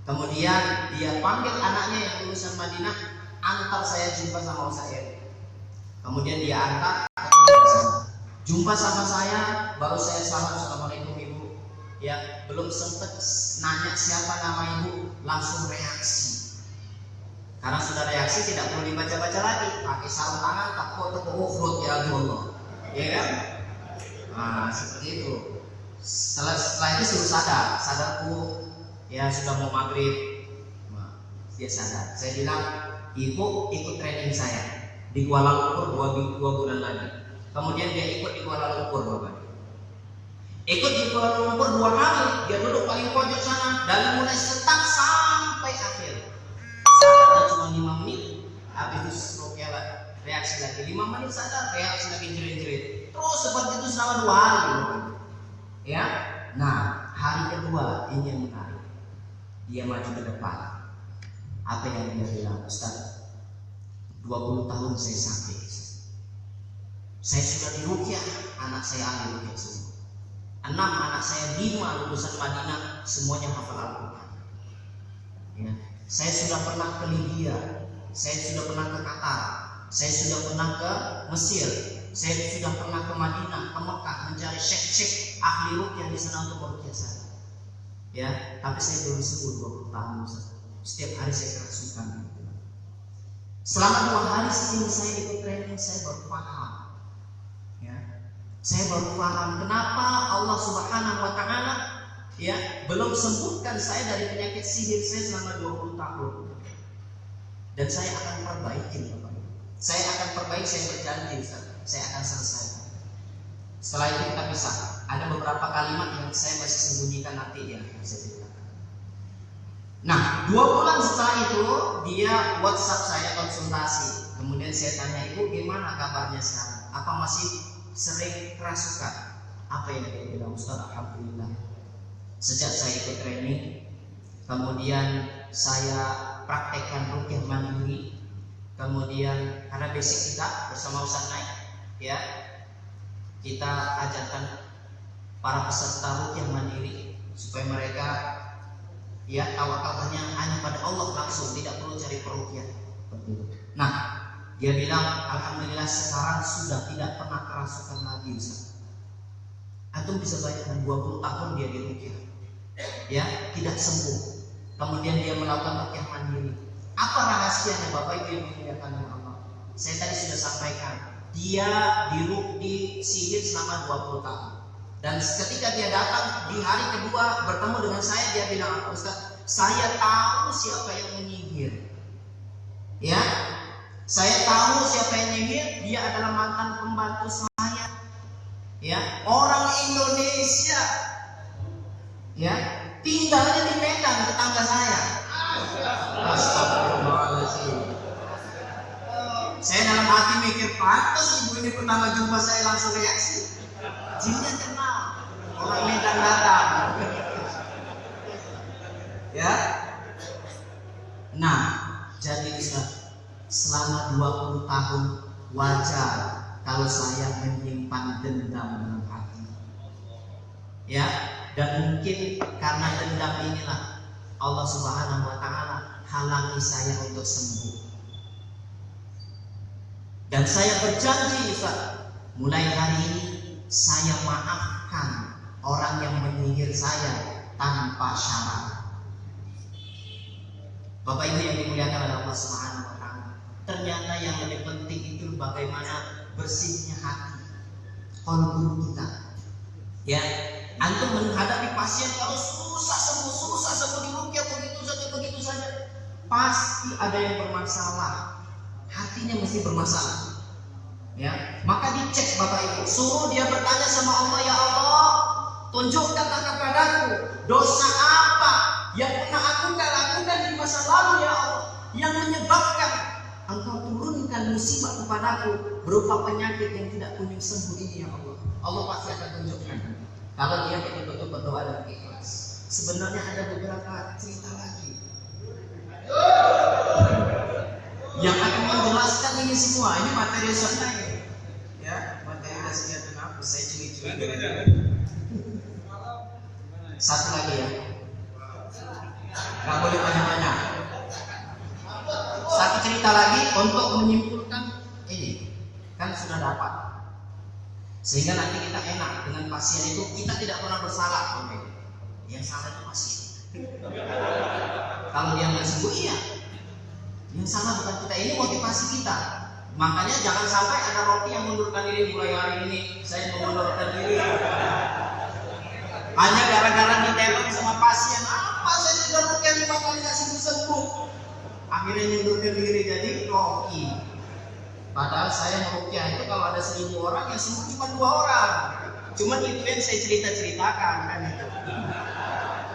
Kemudian dia panggil anaknya yang lulusan Madinah, antar saya jumpa sama Ustaz. Kemudian dia antar, jumpa sama saya, baru saya salam, assalamualaikum ibu. Ya, belum sempet nanya siapa nama ibu, langsung reaksi. Karena sudah reaksi tidak perlu dibaca-baca lagi, pakai sarung tangan, tepuk ufrut ya Allah, ya kan? Nah seperti itu. Setelah itu suruh sadarku, ya sudah mau maghrib. Nah, dia sadar. Saya bilang, ibu ikut training saya di Kuala Lumpur 2 bulan lagi. Kemudian dia ikut di Kuala Lumpur Bapak. Ikut di Kuala Lumpur 2 hari, dia duduk paling pojok sana dari mulai start sampai akhir. Sadarnya cuma 5 menit, habis itu reaksi lagi 5 menit sadar, reaksi lagi jerit-jerit. Terus seperti itu selama 2 hari. Ya, nah hari kedua ini yang menarik. Dia maju ke depan. Apa yang dia bilang, Ustaz? 20 tahun saya sakit. Saya sudah diruqyah, anak saya ahli ruqyah semua. 6 anak saya 5 lulusan Madinah, semuanya hafal Al-Quran. Ya. Saya sudah pernah ke Libya, saya sudah pernah ke Qatar, saya sudah pernah ke Mesir, saya sudah pernah ke Madinah, ke Mekah mencari syekh-syekh ahli ruqyah di sana untuk meruqyah saya. Ya, tapi saya belum sembuh 20 tahun. Setiap hari saya kerasukan. Selama 2 hari sebelum saya ikut training, saya baru paham. Ya, saya baru paham kenapa Allah Subhanahu Wa Taala ya belum sembuhkan saya dari penyakit sihir saya selama 20 tahun. Dan saya akan perbaiki, Bapak. Saya akan perbaiki, saya berjanji, Ustaz. Saya akan selesaikan. Setelah itu kita pisah. Ada beberapa kalimat yang saya masih sembunyikan nanti yang saya ceritakan. Nah, 2 bulan setelah itu dia WhatsApp saya konsultasi. Kemudian saya tanya, ibu gimana kabarnya sekarang? Apa masih sering kerasukan? Apa yang dia bilang? Ustaz, alhamdulillah. Sejak saya ikut training, kemudian saya praktekkan rukyah mandiri, kemudian karena basic kita bersama Ustaz Naik, ya, kita ajarkan para peserta rukyah mandiri supaya mereka ya tawakalnya hanya pada Allah langsung, tidak perlu cari perukyah. Nah, dia bilang alhamdulillah sekarang sudah tidak pernah kerasukan lagi, Ustaz. Antum bisa bayangkan 20 tahun dia dirukyah, ya, tidak sembuh. Kemudian dia melakukan rukyah mandiri. Apa rahasianya Bapak Ibu yang dimuliakan oleh Allah? Saya tadi sudah sampaikan, dia disihir selama 20 tahun. Dan ketika dia datang di hari kedua bertemu dengan saya, dia bilang, Ustaz, saya tahu siapa yang menyihir. Ya, saya tahu siapa yang menyihir. Dia adalah mantan pembantu saya. Ya, orang Indonesia. Ya, tinggalnya di Medan, tetangga saya. Astagfirullahaladzim. Saya dalam hati mikir, pantas ibu ini pertama jumpa saya langsung reaksi. Jinnya kenal, orang Medan datang. Ya. Nah, jadi Ustaz, selama 20 tahun wajar kalau saya menyimpan dendam dalam hati. Ya, dan mungkin karena dendam inilah Allah Subhanahu wa taala halangi saya untuk sembuh. Dan saya berjanji, Ustaz, mulai hari ini saya maafkan orang yang menyihir saya tanpa syarat. Bapak Ibu yang dimuliakan oleh Allah Subhanahu wa taala, ternyata yang lebih penting itu bagaimana bersihnya hati qalbu kita. Ya, antum menghadapi pasien kalau susah sembuh dirukyah begitu saja, pasti ada yang bermasalah. Hatinya mesti bermasalah. Ya, maka dicek Bapak Ibu, suruh dia bertanya sama Allah, ya Allah, tunjukkan kepadaku dosa apa yang pernah aku lakukan di masa lalu ya Allah, yang menyebabkan Engkau turunkan musibah kepadaku berupa penyakit yang tidak kunjung sembuh ini ya Allah. Allah pasti akan tunjukkan kalau dia betul-betul berdoa dan ikhlas. Sebenarnya ada beberapa cerita lagi yang akan menjelaskan ini semua. Ini materi sana ya, materi dasarnya kenapa saya curi-curi. Satu lagi ya, nggak boleh banyak-banyak. Satu cerita lagi untuk menyimpulkan ini, kan sudah dapat, sehingga nanti kita enak dengan pasien itu. Kita tidak pernah bersalah, yang salah itu pasien. Kalau dia nggak sembuh, iya, yang salah bukan kita. Ini motivasi kita. Makanya jangan sampai ada roti yang mundurkan diri mulai hari ini. Saya mengundurkan diri hanya gara-gara ditembak sama pasien. Apa saya sudah rukyah 5 kali nggak sembuh. Akhirnya mundurkan diri jadi roki. Padahal saya merukyah itu kalau ada 1000 orang yang sembuh cuma 2 orang. Cuma itu yang saya ceritakan kan itu.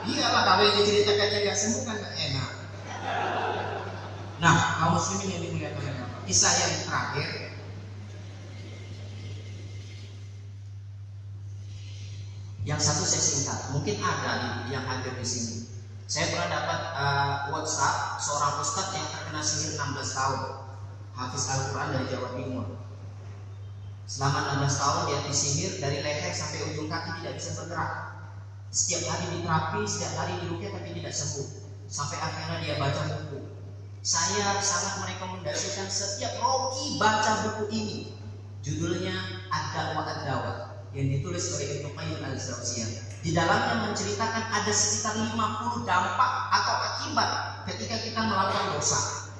Iyalah, kalau yang diceritakannya nggak sembuh kan nggak enak. Nah, kaum muslimin yang dimuliakan oleh Allah, kisah yang terakhir, yang satu saya singkat, mungkin ada yang hadir di sini. Saya pernah dapat WhatsApp seorang ustadz yang terkena sihir 16 tahun, hafiz Al-Quran dari Jawa Timur. Selama 16 tahun dia disihir dari leher sampai ujung kaki, tidak bisa bergerak. Setiap hari diterapi, setiap hari dirukyah tapi tidak sembuh. Sampai akhirnya dia baca buku. Saya sangat merekomendasikan setiap roki baca buku ini. Judulnya Ad-Da'wah Ad-Dawah, yang ditulis oleh Ibnu Qayyim Al-Jauziyah. Di dalamnya menceritakan ada sekitar 50 dampak atau akibat ketika kita melakukan dosa.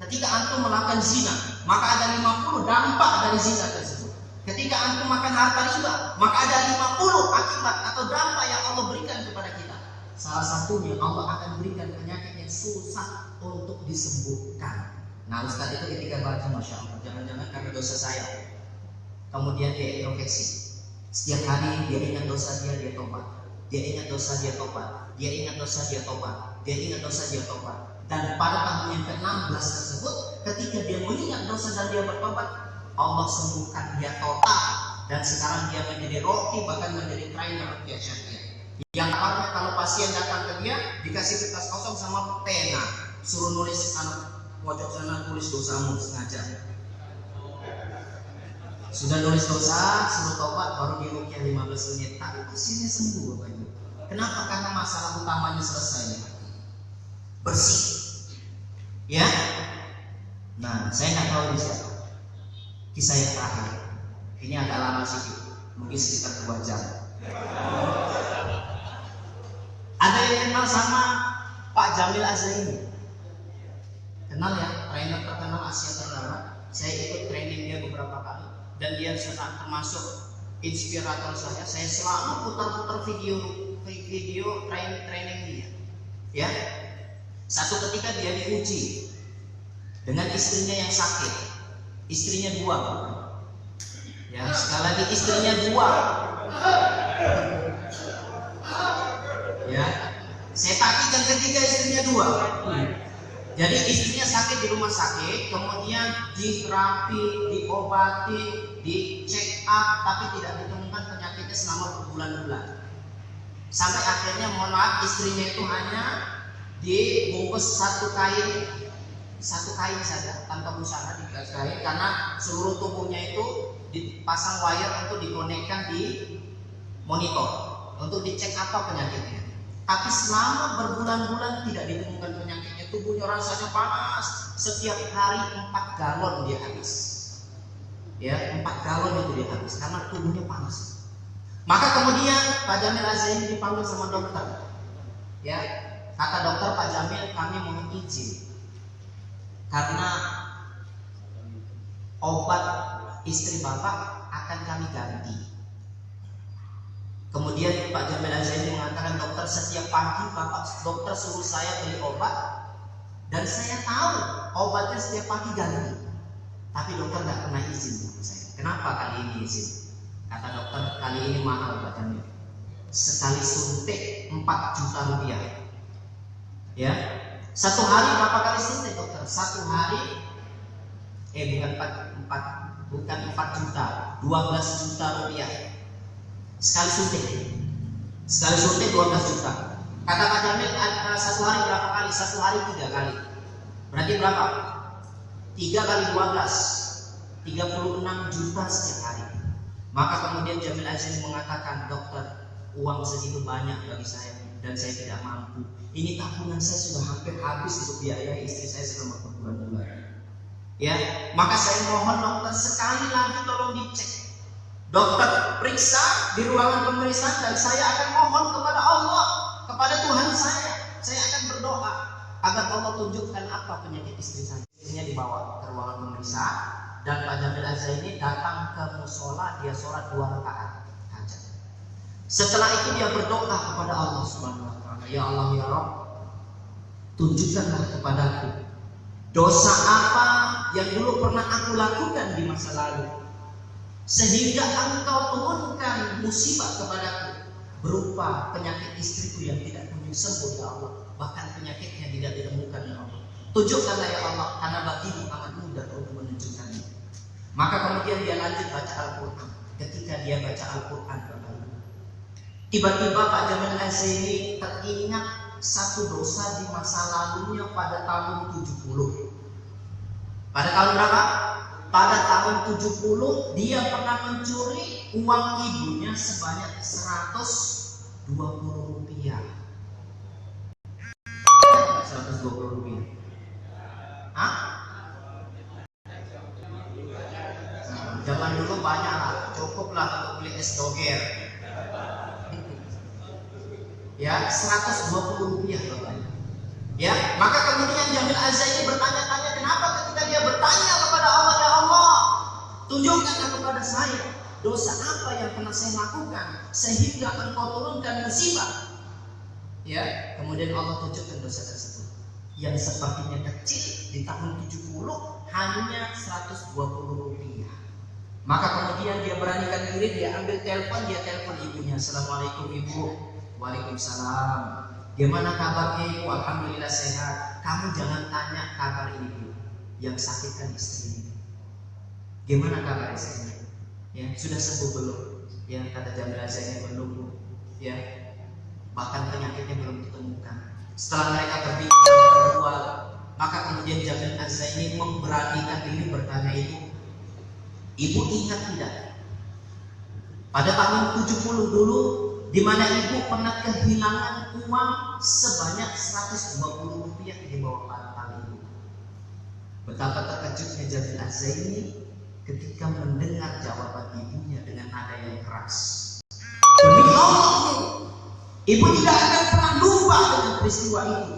Ketika antum melakukan zina, maka ada 50 dampak dari zina tersebut. Ketika antum makan harta riba, maka ada 50 akibat atau dampak yang Allah berikan kepada kita. Salah satunya Allah akan berikan penyakit yang susah untuk disembuhkan. Nah, Ustaz itu ketika baca, Masya Allah, jangan-jangan karena dosa saya. Kemudian dia introspeksi. Setiap hari dia ingat dosa dia tobat. Dia ingat dosa dia tobat. Dia ingat dosa dia tobat. Dia ingat dosa dia tobat. Dan pada tahun yang ke-16 tersebut, ketika dia mengingat dosa dan dia bertobat, Allah sembuhkan dia total. Dan sekarang dia menjadi roki, bahkan menjadi trainer rukyah syariah. Yang kabarnya kalau pasien datang ke dia dikasih kertas kosong sama pena, suruh nulis pojok sana, tulis dosamu sengaja. Sudah nulis dosa, suruh tobat, baru dirukyah 15 menit. Tapi pasiennya sembuh Bapak Ibu. Kenapa? Karena masalah utamanya selesai, bersih. Ya. Nah, saya nggak tahu ini siapa. Kisah yang terakhir. Ini agak lama sedikit, mungkin sekitar 2 jam. Ada yang kenal sama Pak Jamil Azzaini? Kenal ya, trainer terkenal Asia Tenggara. Saya ikut training dia beberapa kali dan dia termasuk inspirator saya. Saya selalu putar-putar video training dia. Ya, satu ketika dia diuji dengan istrinya yang sakit, istrinya 2. Ya, sekali lagi istrinya 2. Ya, saya pastikan ketiga istrinya 2. Jadi istrinya sakit di rumah sakit, kemudian diterapi, diobati, dicek up, tapi tidak ditemukan penyakitnya selama berbulan-bulan. Sampai akhirnya mohon maaf istrinya itu hanya dibungkus satu kain saja tanpa busana, dikasih kain karena seluruh tubuhnya itu dipasang wire untuk dikonekkan di monitor untuk dicek apa penyakitnya. Tapi selama berbulan-bulan tidak ditemukan penyakitnya, tubuhnya rasanya panas. Setiap hari 4 galon dia habis. Ya, 4 galon itu dia habis karena tubuhnya panas. Maka kemudian Pak Jamil Azzaini dipanggil sama dokter. Ya, kata dokter, Pak Jamil, kami mohon izin karena obat istri Bapak akan kami ganti. Kemudian Pak Jamil Azzaini mengatakan, dokter, setiap pagi dokter suruh saya beli obat dan saya tahu obatnya setiap pagi ganti. Tapi dokter nggak pernah izin sama saya. Kenapa kali ini izin? Kata dokter, kali ini mahal Pak Jamil. Sekali suntik 4 juta rupiah. Ya, satu hari berapa kali suntik dokter? Satu hari bukan 4 juta, 12 juta rupiah. Sekali suntik 12 juta. Kata Pak Jamil, satu hari berapa kali? Satu hari 3 kali. Berarti berapa? 3 kali 12, 36 juta setiap hari. Maka kemudian Jamil Azzaini mengatakan, dokter, uang segitu banyak bagi saya dan saya tidak mampu. Ini tabungan saya sudah hampir habis untuk biaya istri saya selama berbulan-bulan. Ya, maka saya mohon dokter sekali lagi tolong dicek. Dokter periksa di ruangan pemeriksaan dan saya akan mohon kepada Allah, kepada Tuhan saya akan berdoa agar Allah tunjukkan apa penyakit istri saya. Istrinya dibawa ke ruangan pemeriksaan dan Pak Jamil Azzaini datang ke musola, dia sholat 2 rakaat hajat. Setelah itu dia berdoa kepada Allah Subhanahu wa taala, ya Allah ya Rabb, tunjukkanlah kepadaku dosa apa yang dulu pernah aku lakukan di masa lalu sehingga engkau turunkan musibah kepadaku berupa penyakit istriku yang tidak kunjung sembuh ya Allah, bahkan penyakitnya tidak ditemukan ya Allah. Tunjukkanlah ya Allah, karena bagimu amat mudah untuk menunjukkannya. Maka kemudian dia lanjut baca Al-Quran. Ketika dia baca Al-Quran, tiba-tiba Pak Jamil Azzaini teringat satu dosa di masa lalunya pada tahun 70. Pada tahun berapa? Pada tahun 70 dia pernah mencuri uang ibunya sebanyak 120 rupiah. 120 rupiah. Hah? Zaman dulu banyak lah, cukuplah untuk beli es doger. Ya, 120 rupiah Bapak. Ya, maka kemudian Jamil Azzaini bertanya-tanya, kenapa ketika dia bertanya kepada Allah, ya Allah, tunjukkanlah kepada saya dosa apa yang pernah saya lakukan sehingga engkau turunkan musibah. Ya, kemudian Allah tunjukkan dosa tersebut yang sepertinya kecil di tahun 70 hanya 120 rupiah. Maka kemudian dia beranikan diri, dia ambil telepon, dia telepon ibunya. Assalamualaikum ibu. Waalaikumsalam. Gimana kabarnya ibu? Alhamdulillah sehat. Kamu jangan tanya kabar ibu, yang sakit kan istrinya. Gimana kabar istrinya? Ya, sudah sembuh belum? Ya, kata Jamil Azzaini belum. Ya, bahkan penyakitnya belum ditemukan. Setelah mereka berbincang berdua, maka kemudian Jamil Az-Zaini memberanikan diri bertanya, ibu ingat tidak? Pada tahun 70 dulu, di mana ibu pernah kehilangan uang sebanyak 120 rupiah di bawah bantal ibu. Betapa terkejutnya Jamil Az-Zaini ketika mendengar jawaban ibunya dengan nada yang keras. Demi Allah, ibu tidak akan pernah lupa dengan peristiwa itu.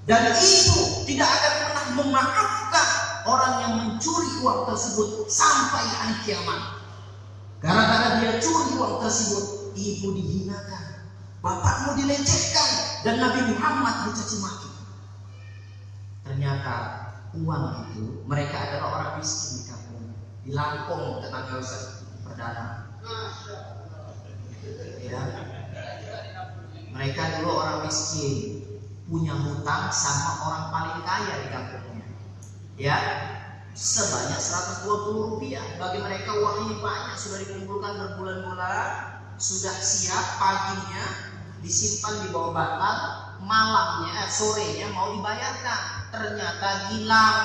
Dan ibu tidak akan pernah memaafkan orang yang mencuri uang tersebut sampai hari kiamat. Gara-gara dia curi uang tersebut, ibu dihinakan, bapakmu dilecehkan, dan Nabi Muhammad dicaci maki. Ternyata uang itu, mereka adalah orang miskin di kampung, di Lampung, tenaga usaha perdana. Ya. Mereka dulu orang miskin, punya hutang sama orang paling kaya di kampungnya. Ya, sebanyak 120 rupiah. Bagi mereka uang ini banyak, sudah dikumpulkan berbulan-bulan, sudah siap paginya disimpan di bawah bantal, malamnya sorenya mau dibayarkan, ternyata hilang.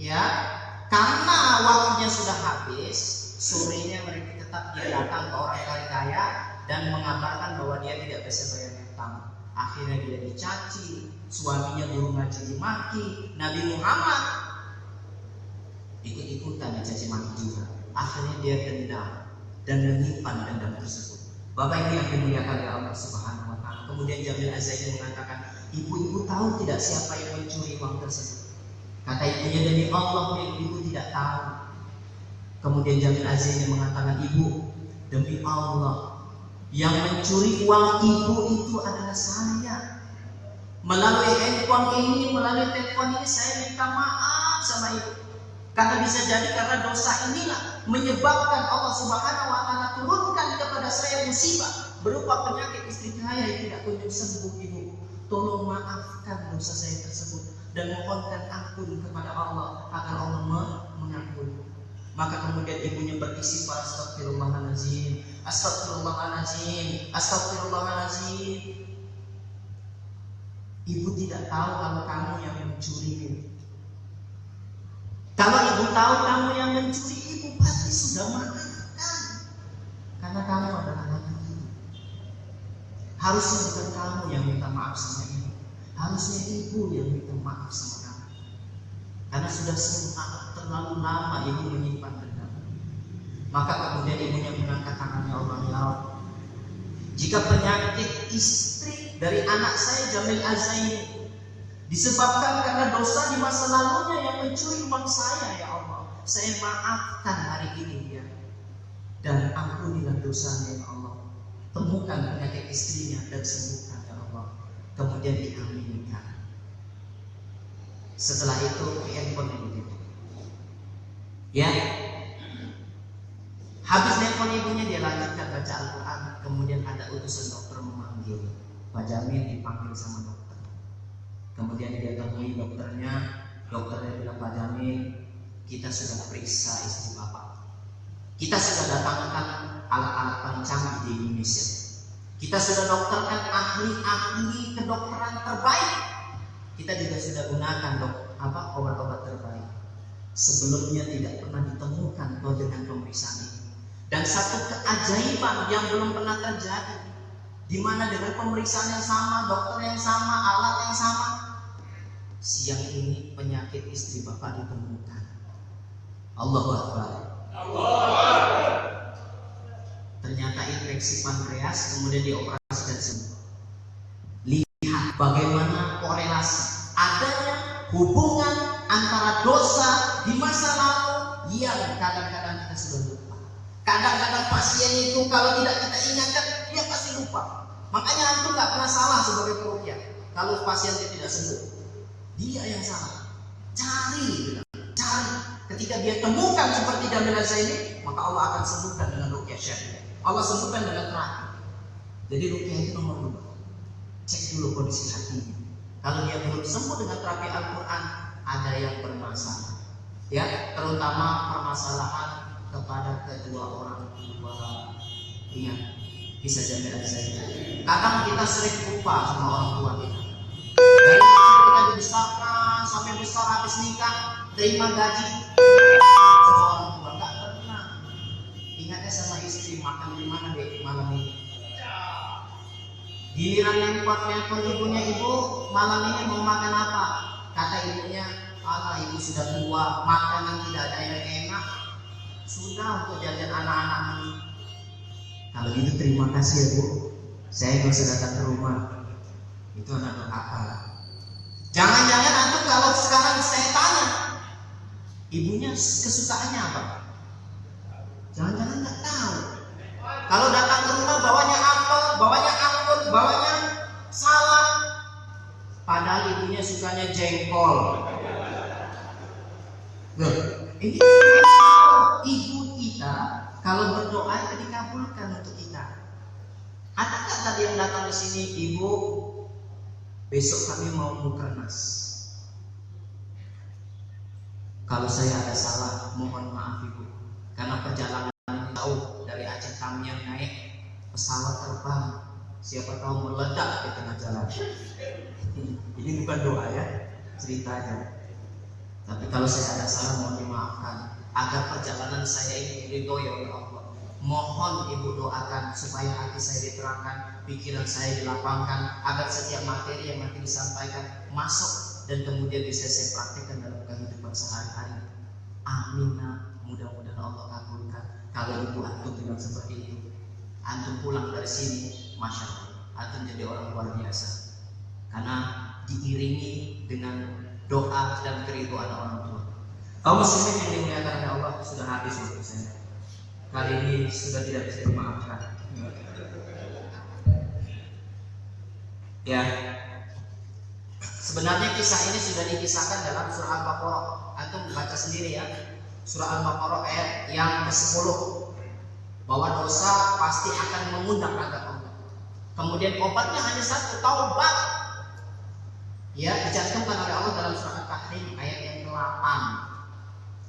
Ya, karena waktunya sudah habis, sorenya mereka tetap dia datang ke orang kaya dan mengabarkan bahwa dia tidak bisa bayar hutang. Akhirnya dia dicaci, suaminya guru ngaji dimaki, Nabi Muhammad ikut-ikutan dicaci maki juga. Akhirnya dia dendam dan menyimpan dendam tersebut. Bapak Ibu yang dimuliakan oleh Allah Subhanahu wa taala. Kemudian Jamil Az-Zaini mengatakan, ibu tahu tidak siapa yang mencuri uang tersebut? Kata ibunya, demi Allah ibu tidak tahu. Kemudian Jamil Az-Zaini mengatakan, ibu, demi Allah, yang mencuri uang ibu itu adalah saya. Melalui handphone ini, melalui telepon ini, saya minta maaf sama ibu. Karena bisa jadi karena dosa inilah menyebabkan Allah Subhanahu wa taala turunkan kepada saya musibah berupa penyakit istri saya yang tidak kunjung sembuh ibu. Tolong maafkan dosa saya tersebut dan mohonkan ampun kepada Allah agar Allah mengampuni. Maka kemudian ibunya beristighfar, astagfirullahaladzim, astagfirullahaladzim, astagfirullahaladzim. Ibu tidak tahu kalau kamu yang mencuri. Kalau ibu tahu kamu yang mencuri, ibu pasti sudah maafkan. Karena kamu adalah anak ibu. Harusnya bukan kamu yang minta maaf sama ibu, harusnya ibu yang minta maaf sama kamu. Karena sudah terlalu lama ibu menyimpan dendam. Maka kemudian ibunya mengangkat tangannya, Allah, ya Allah, jika penyakit istri dari anak saya Jamil Az-Zaini disebabkan karena dosa di masa lalunya yang mencuri uang saya, ya Allah, saya maafkan hari ini ya, dan ampunilah dosanya ya Allah. Temukan penyakit istrinya dan sembuhkan ya Allah. Kemudian diaminkan. Setelah itu handphone ibunya, ya, habis handphone ibunya dia lanjutkan baca Al-Quran. Kemudian ada utusan dokter memanggil Pak Jamil, dipanggil sama dokter. Kemudian dia temui dokternya bilang, Pak Jamil, kita sudah periksa istri bapak, kita sudah datangkan alat-alat paling canggih di Indonesia, kita sudah dokterkan ahli-ahli kedokteran terbaik, kita juga sudah gunakan obat-obat terbaik. Sebelumnya tidak pernah ditemukan dengan pemeriksaan ini. Dan satu keajaiban yang belum pernah terjadi, di mana dengan pemeriksaan yang sama, dokter yang sama, alat yang sama, siang ini penyakit istri bapak ditemukan. Allahu Akbar. Ternyata infeksi pankreas, kemudian dioperasi dan sembuh. Lihat bagaimana korelasi adanya hubungan antara dosa di masa lalu yang kadang-kadang kita sudah lupa. Kadang-kadang pasien itu kalau tidak kita ingatkan, dia pasti lupa. Makanya antum nggak pernah salah sebagai peruqyah. Kalau pasiennya tidak sembuh, dia yang salah. Cari. Ketika dia temukan seperti Jamil Az-Zaini, maka Allah akan sembuhkan dengan ruqyah syar'i. Allah sembuhkan dengan terapi. Jadi ruqyah itu nomor 2. Cek dulu kondisi hatinya. Kalau dia belum sembuh dengan terapi Al-Quran, ada yang bermasalah. Ya, terutama permasalahan kepada kedua orang tua. Ingat, Kisah jamiah saya. Kadang kita sering lupa sama orang tua kita. Dari kita dibesarkan sampai besar habis nikah, terima gaji sama orang tua, nggak pernah ingatnya sama istri makan di mana deh malam ini. Giliran nelpon ibunya, ibu malam ini mau makan apa? Kata ibunya, alah ibu sudah tua, makanan tidak ada yang enak, sudah untuk jajan anak-anak. Kalau gitu terima kasih ya bu, saya nggak usah datang ke rumah. Itu anak apa? Jangan-jangan antum kalau sekarang saya tanya, ibunya kesukaannya apa? Jangan-jangan nggak tahu. Kalau datang ke rumah bawanya apel, bawanya anggur, bawanya salad, padahal ibunya sukanya jengkol. Loh, ini ibu kita kalau berdoa itu dikabulkan untuk kita. Ada nggak tadi yang datang ke sini, ibu besok kami mau mukernas. Kalau saya ada salah, mohon maaf ibu, karena perjalanan jauh dari Aceh kami yang naik pesawat terbang, siapa tahu meledak di tengah jalan. Ini bukan doa ya, ceritanya. Tapi kalau saya ada salah, mohon dimaafkan, agar perjalanan saya ini diridhoi oleh Allah. Mohon ibu doakan supaya hati saya diterangkan, pikiran saya dilapangkan, agar setiap materi yang nanti disampaikan masuk dan kemudian bisa saya praktikkan dalam kehidupan sehari-hari. Amin. Mudah-mudahan Allah kabulkan. Kalau ibu antum bilang seperti itu, antum pulang dari sini, masya Allah, antum jadi orang luar biasa, karena diiringi dengan doa dan keridhaan orang tua. Kaum muslimin yang dimuliakan oleh Allah, sudah habis waktu saya. Kali ini sudah tidak bisa dimaafkan. Ya, sebenarnya kisah ini sudah dikisahkan dalam surah Al-Baqarah. Antum baca sendiri ya, surah Al-Baqarah ayat yang ke-10, bahwa dosa pasti akan mengundang azab Allah. Kemudian obatnya hanya satu, taubat. Ya, dicantumkan oleh Allah dalam surah Al-Tahrim ayat yang ke-8.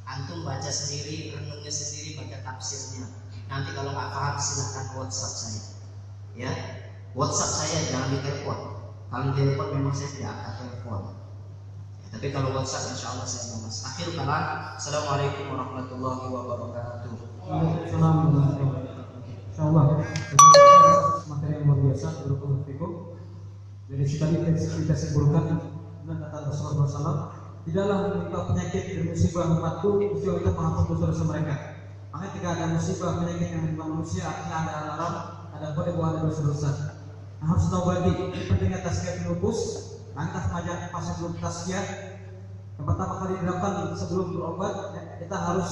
Antum baca sendiri, renungnya sendiri, baca tafsirnya. Nanti kalau nggak paham silahkan WhatsApp saya. Ya, WhatsApp saya jangan ditelepon. Kalau ditelepon memang saya tidak akan telepon. Ya, tapi kalau WhatsApp insya Allah saya balas. Akhir kalam. Assalamualaikum warahmatullahi wabarakatuh. Waalaikumsalam warahmatullahi wabarakatuh. Insya Allah materi yang luar biasa berhubung fikum. Jadi tadi kita simpulkan dengan kata Rasulullah SAW, tidaklah menimpa penyakit dan musibah umatku kecuali kita menghapus dosa-dosa mereka. Makanya ketika ada musibah penyakit yang menimpa manusia, artinya ada alarm, ada kode bahwa ada dosa-dosa. Nah, harus tahu berarti ini pentingnya tazkiyah lupus. Langkah pelajar pas sebelum tazkiyah yang pertama kali dilakukan sebelum berobat, ya, kita harus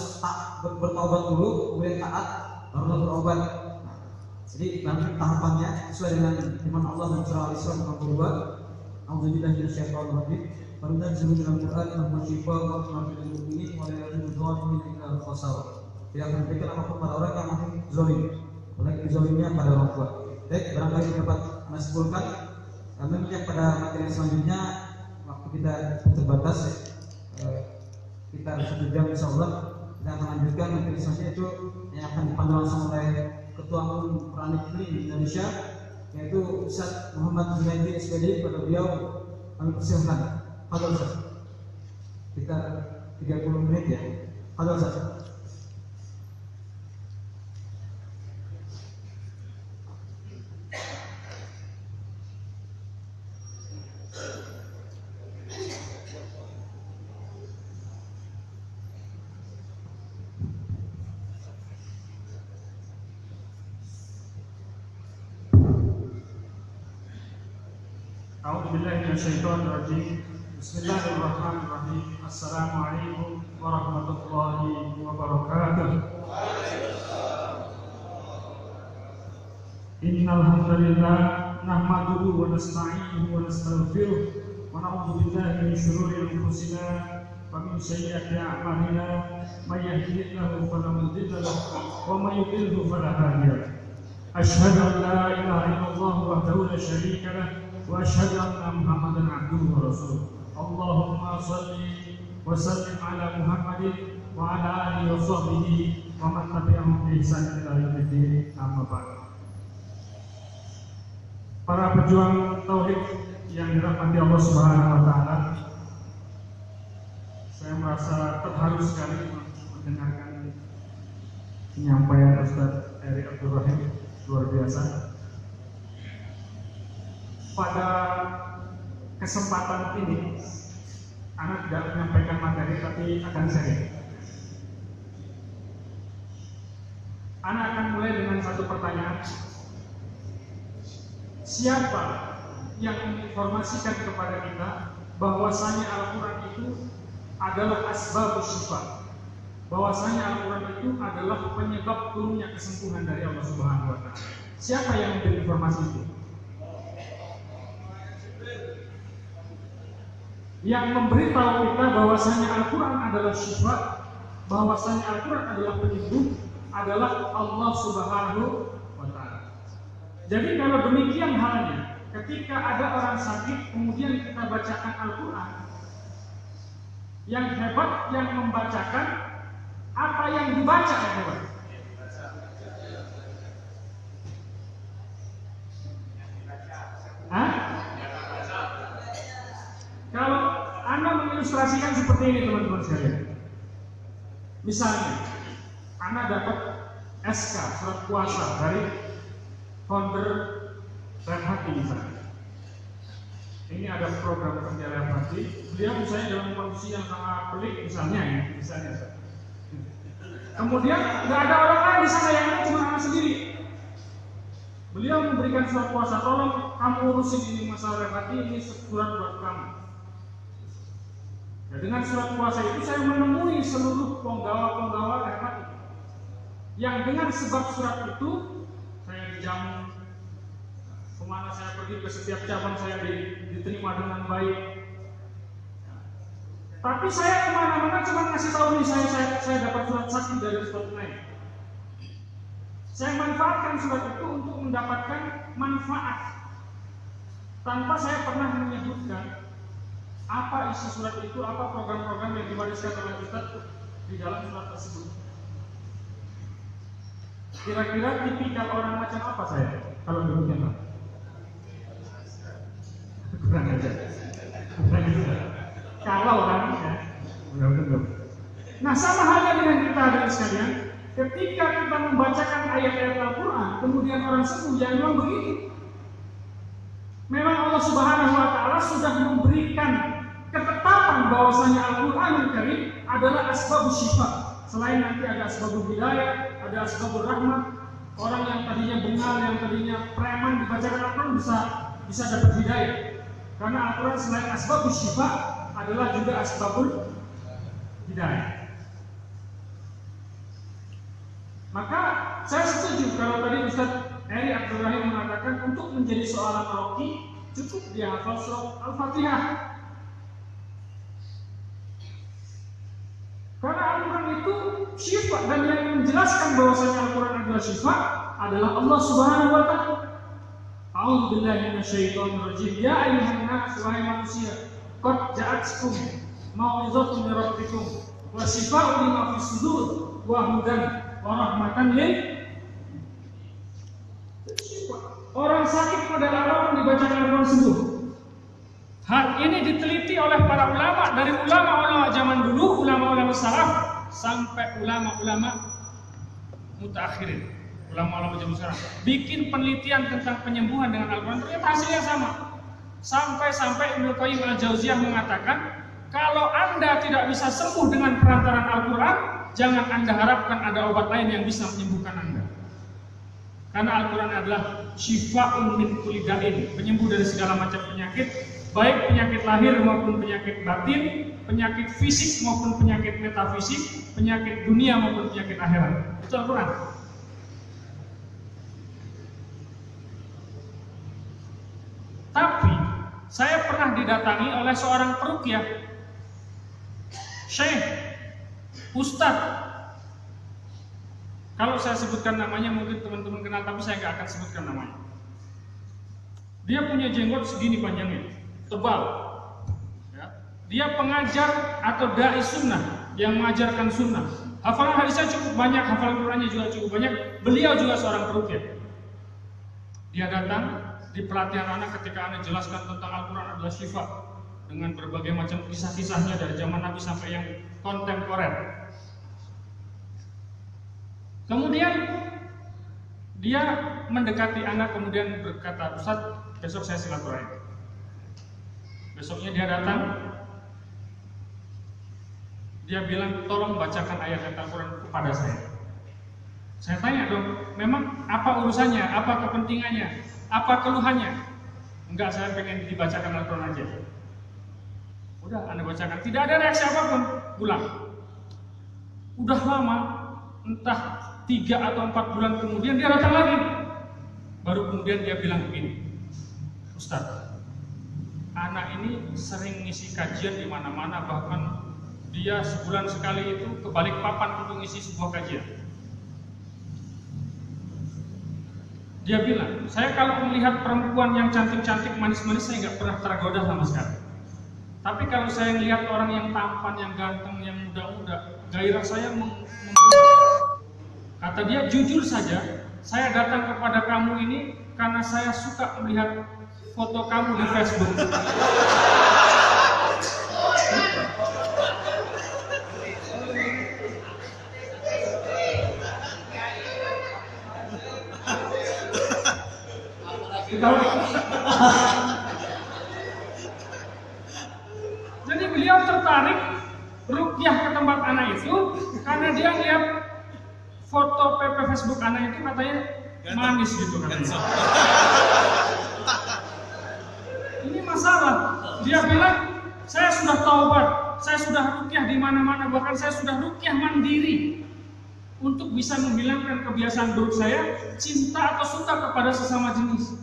bertaubat dulu, kemudian taat, baru berobat. Jadi nanti tahapannya sesuai dengan firman Allah dan surah Al-Isra 62. A'udzubillahi minasyaitonir rajim. Wanunazzilu minal Qur'ani ma huwa shifaa'un wa rahmatun lil mu'minin wa la yazidu adh-dhalimina illa khasara. Tidak akan memberikan apapun pada orang yang mati zalim, apalagi zalimnya pada orang tua. Baik, barangkali dapat menyimpulkan. Kemudian pada materi selanjutnya waktu kita terbatas, kita ada 1 jam insyaallah. Kita akan lanjutkan materi selanjutnya itu yang akan dipandu langsung oleh Ketua Umum Quranic di Indonesia, yaitu Ustaz Muhammad Zunaidi SPD. Pada beliau kami persilahkan. Fadhol Ustaz. Kita 30 menit ya. Fadhol Ustaz. A'udzubillahi minasyaitonirrajim. Bismillahirrahmanirrahim. Assalamualaikum warahmatullahi wabarakatuh. Innal hamdalillah nahmaduhu wa nasta'inuhu wa nastaghfiruh wa na'udzu billahi min shururi anfusina wa min sayyiati a'malina. May yahdihillahu fala mudilla lahu wa may yudlil fala hadiya lahu. Asyhadu an la ilaha illallah wahdahu la syarika lahu wa asyhadu anna Muhammadan abduhu wa rasuluh. Allahumma salli wa sallim ala Muhammadin wa ala alihi wa sahbihi wa man tabi'ahum bi ihsan ila yaumil din. Amma ba'd. para pejuang tauhid yang dirahmati Allah Subhanahu wa taala. Saya merasa terharu sekali mendengarkan penyampaian Ustaz Eri Abdul Rahim, luar biasa. Pada kesempatan ini, Anak tidak menyampaikan materi tapi akan sharing. Anak akan mulai dengan satu pertanyaan. Siapa yang menginformasikan kepada kita bahwasanya Al-Quran itu adalah asbabus syifa, bahwasanya Al-Quran itu adalah penyebab turunnya kesembuhan dari Allah Subhanahu wa taala? Siapa yang memberi informasi itu? Yang memberitahu kita bahwasanya Al-Quran adalah syifa, bahwasanya Al-Quran adalah penyembuh, adalah Allah Subhanahu wa taala. Jadi kalau demikian halnya, ketika ada orang sakit kemudian kita bacakan Al-Quran, yang hebat yang membacakan, apa yang dibaca yang hebat? Hah? Kalau Anda mengilustrasikan seperti ini teman-teman sekalian, misalnya Anda dapat SK surat kuasa dari founder Renhati misalnya. Ini ada program kerja Renhati. Beliau misalnya dalam kondisi yang sangat pelik misalnya ya, misalnya. Kemudian nggak ada orang lain di sana, yang ada cuma Anda sendiri. Beliau memberikan surat kuasa, tolong kamu urusin ini masalah Renhati, ini surat buat kamu. Ya, dengan surat kuasa itu saya menemui seluruh penggawa-penggawa Renhati yang dengan sebab surat itu saya dijamu, kemana saya pergi, ke setiap cabang saya diterima dengan baik. Tapi saya kemana-mana cuma ngasih tahu nih, saya dapat surat sakti dari Ustaz lain. Saya manfaatkan surat itu untuk mendapatkan manfaat tanpa saya pernah menyebutkan apa isi surat itu, apa program-program yang diwariskan oleh Ustaz di dalam surat tersebut. Kira-kira tipikal orang macam apa saya kalau demikian? Kurang aja. Kalau kan ya, betul. Nah, sama halnya dengan kita hadirin sekalian, ketika kita membacakan ayat-ayat Al-Quran, kemudian orang sembuh, ya memang begitu. Memang Allah Subhanahu wa taala sudah memberikan ketetapan bahwasanya Al-Quranul Karim adalah asbabus syifa. Selain nanti ada asbabul hidayah, ada asbabul rahmat. Orang yang tadinya bengal, yang tadinya preman, dibacakan Al-Quran bisa dapat hidayah. Karena Al-Quran selain asbabus syifa adalah juga asbabul hidayah. Maka saya setuju kalau tadi Ustaz Eri Abdul Rahim mengatakan untuk menjadi seorang roki cukup dia hafal surat Al-Fatihah. Karena Al-Quran itu syifa, dan yang menjelaskan bahwasanya Al-Quran adalah syifa adalah Allah Subhanahu wa taala. A'udzubillahi minasyaitonir rajim. Ya ayyuhan nas, wahai manusia, qad ja'atkum mau'izatun min rabbikum wa shifaa'un lima fis sudur wa hudan wa rahmatan lil. Orang sakit pada Al-Quran dibacakan Al-Quran sembuh. Hal ini diteliti oleh para ulama, dari ulama-ulama zaman dulu, ulama-ulama salaf sampai ulama-ulama mutaakhirin, ulama-ulama zaman sekarang, bikin penelitian tentang penyembuhan dengan Al-Quran, ternyata hasilnya sama. Sampai-sampai Ibnu Qayyim Al-Jauziyah mengatakan, kalau Anda tidak bisa sembuh dengan perantaraan Al-Quran, jangan Anda harapkan ada obat lain yang bisa menyembuhkan Anda. Karena Al-Quran adalah syifa'un min kulli da'in, penyembuh dari segala macam penyakit, baik penyakit lahir maupun penyakit batin, penyakit fisik maupun penyakit metafisik, penyakit dunia maupun penyakit akhirat. Itu Al-Quran. Tapi saya pernah didatangi oleh seorang peruqyah, Syekh, Ustadz. Kalau saya sebutkan namanya mungkin teman-teman kenal, tapi saya nggak akan sebutkan namanya. Dia punya jenggot segini panjangnya, tebal. Ya. Dia pengajar atau dai sunnah yang mengajarkan sunnah. Hafalan hadisnya cukup banyak, hafalan Qurannya juga cukup banyak. Beliau juga seorang peruqyah. Dia datang, di pelatihan anak ketika Anda jelaskan tentang Al-Quran adalah syifa dengan berbagai macam kisah-kisahnya dari zaman Nabi sampai yang kontemporer. Kemudian dia mendekati anak kemudian berkata, Ustaz, besok saya silaturahim. Besoknya dia datang, dia bilang tolong bacakan ayat Al-Quran kepada saya. Saya tanya dong, memang apa urusannya, apa kepentingannya, apa keluhannya? Enggak, saya pengen dibacakan Al-Quran aja. Udah, Anda bacakan. Tidak ada reaksi apapun, pulang. Udah lama, entah 3 atau 4 bulan kemudian dia datang lagi. Baru kemudian dia bilang begini, Ustaz, anak ini sering ngisi kajian di mana-mana, bahkan dia sebulan sekali itu ke Balikpapan untuk ngisi sebuah kajian. Dia bilang, saya kalau melihat perempuan yang cantik-cantik, manis-manis, saya nggak pernah tergoda sama sekali. Tapi kalau saya melihat orang yang tampan, yang ganteng, yang muda-muda, gairah saya membuat. Kata dia, jujur saja, saya datang kepada kamu ini karena saya suka melihat foto kamu di Facebook. Jadi beliau tertarik ruqyah ke tempat anak itu karena dia lihat foto Facebook anak itu katanya manis gitu katanya. Ini masalah. Dia bilang, saya sudah taubat, saya sudah ruqyah di mana-mana, bahkan saya sudah ruqyah mandiri untuk bisa menghilangkan kebiasaan buruk saya, cinta atau suka kepada sesama jenis.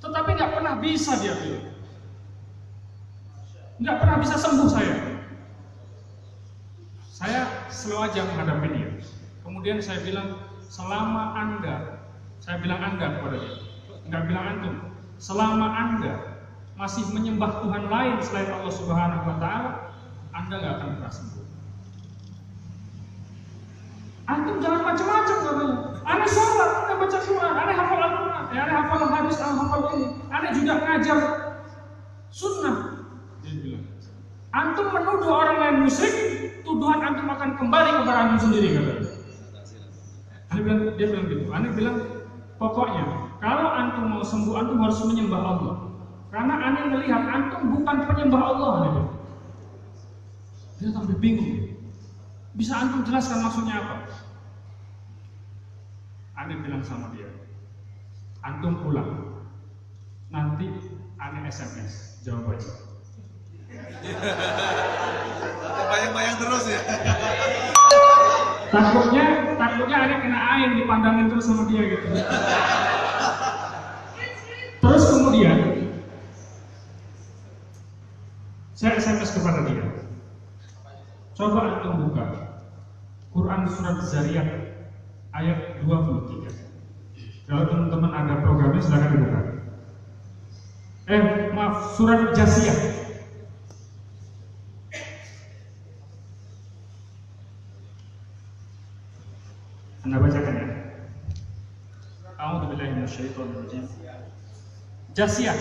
Tetapi nggak pernah bisa, dia bilang. Nggak pernah bisa sembuh saya. Saya slow aja menghadapi dia. Kemudian saya bilang, selama Anda, saya bilang Anda kepada dia, nggak bilang antum, selama Anda masih menyembah Tuhan lain selain Allah Subhanahu wa Ta'ala, Anda nggak akan pernah sembuh. Antum jangan macam-macam katanya. Anda sholat, Anda baca Quran, Anda hafal Al-Quran, Anda hafal hadis, Anda hafal ini, Anda juga ngajar sunnah. Dia bilang, antum menuduh orang lain musyrik, tuduhan antum akan kembali kepada antum sendiri katanya. Dia bilang gitu. Anda bilang, pokoknya kalau antum mau sembuh, antum harus menyembah Allah. Karena Anda melihat antum bukan penyembah Allah. Dia sampai bingung. Bisa antum jelaskan maksudnya apa? Anda bilang sama dia, antum pulang, nanti Anda SMS jawabannya. Bayang-bayang terus ya. Takutnya ada kena air dipandangin terus sama dia gitu. Terus kemudian saya SMS kepada dia. Coba antum buka Quran surat Zariyat ayat 23. Kalau teman-teman ada programnya silakan dibuka. Maaf, surat Jasiyah. Anda bacakan ya. A'udzubillahi minasyaitonirrajim. Jasiyah.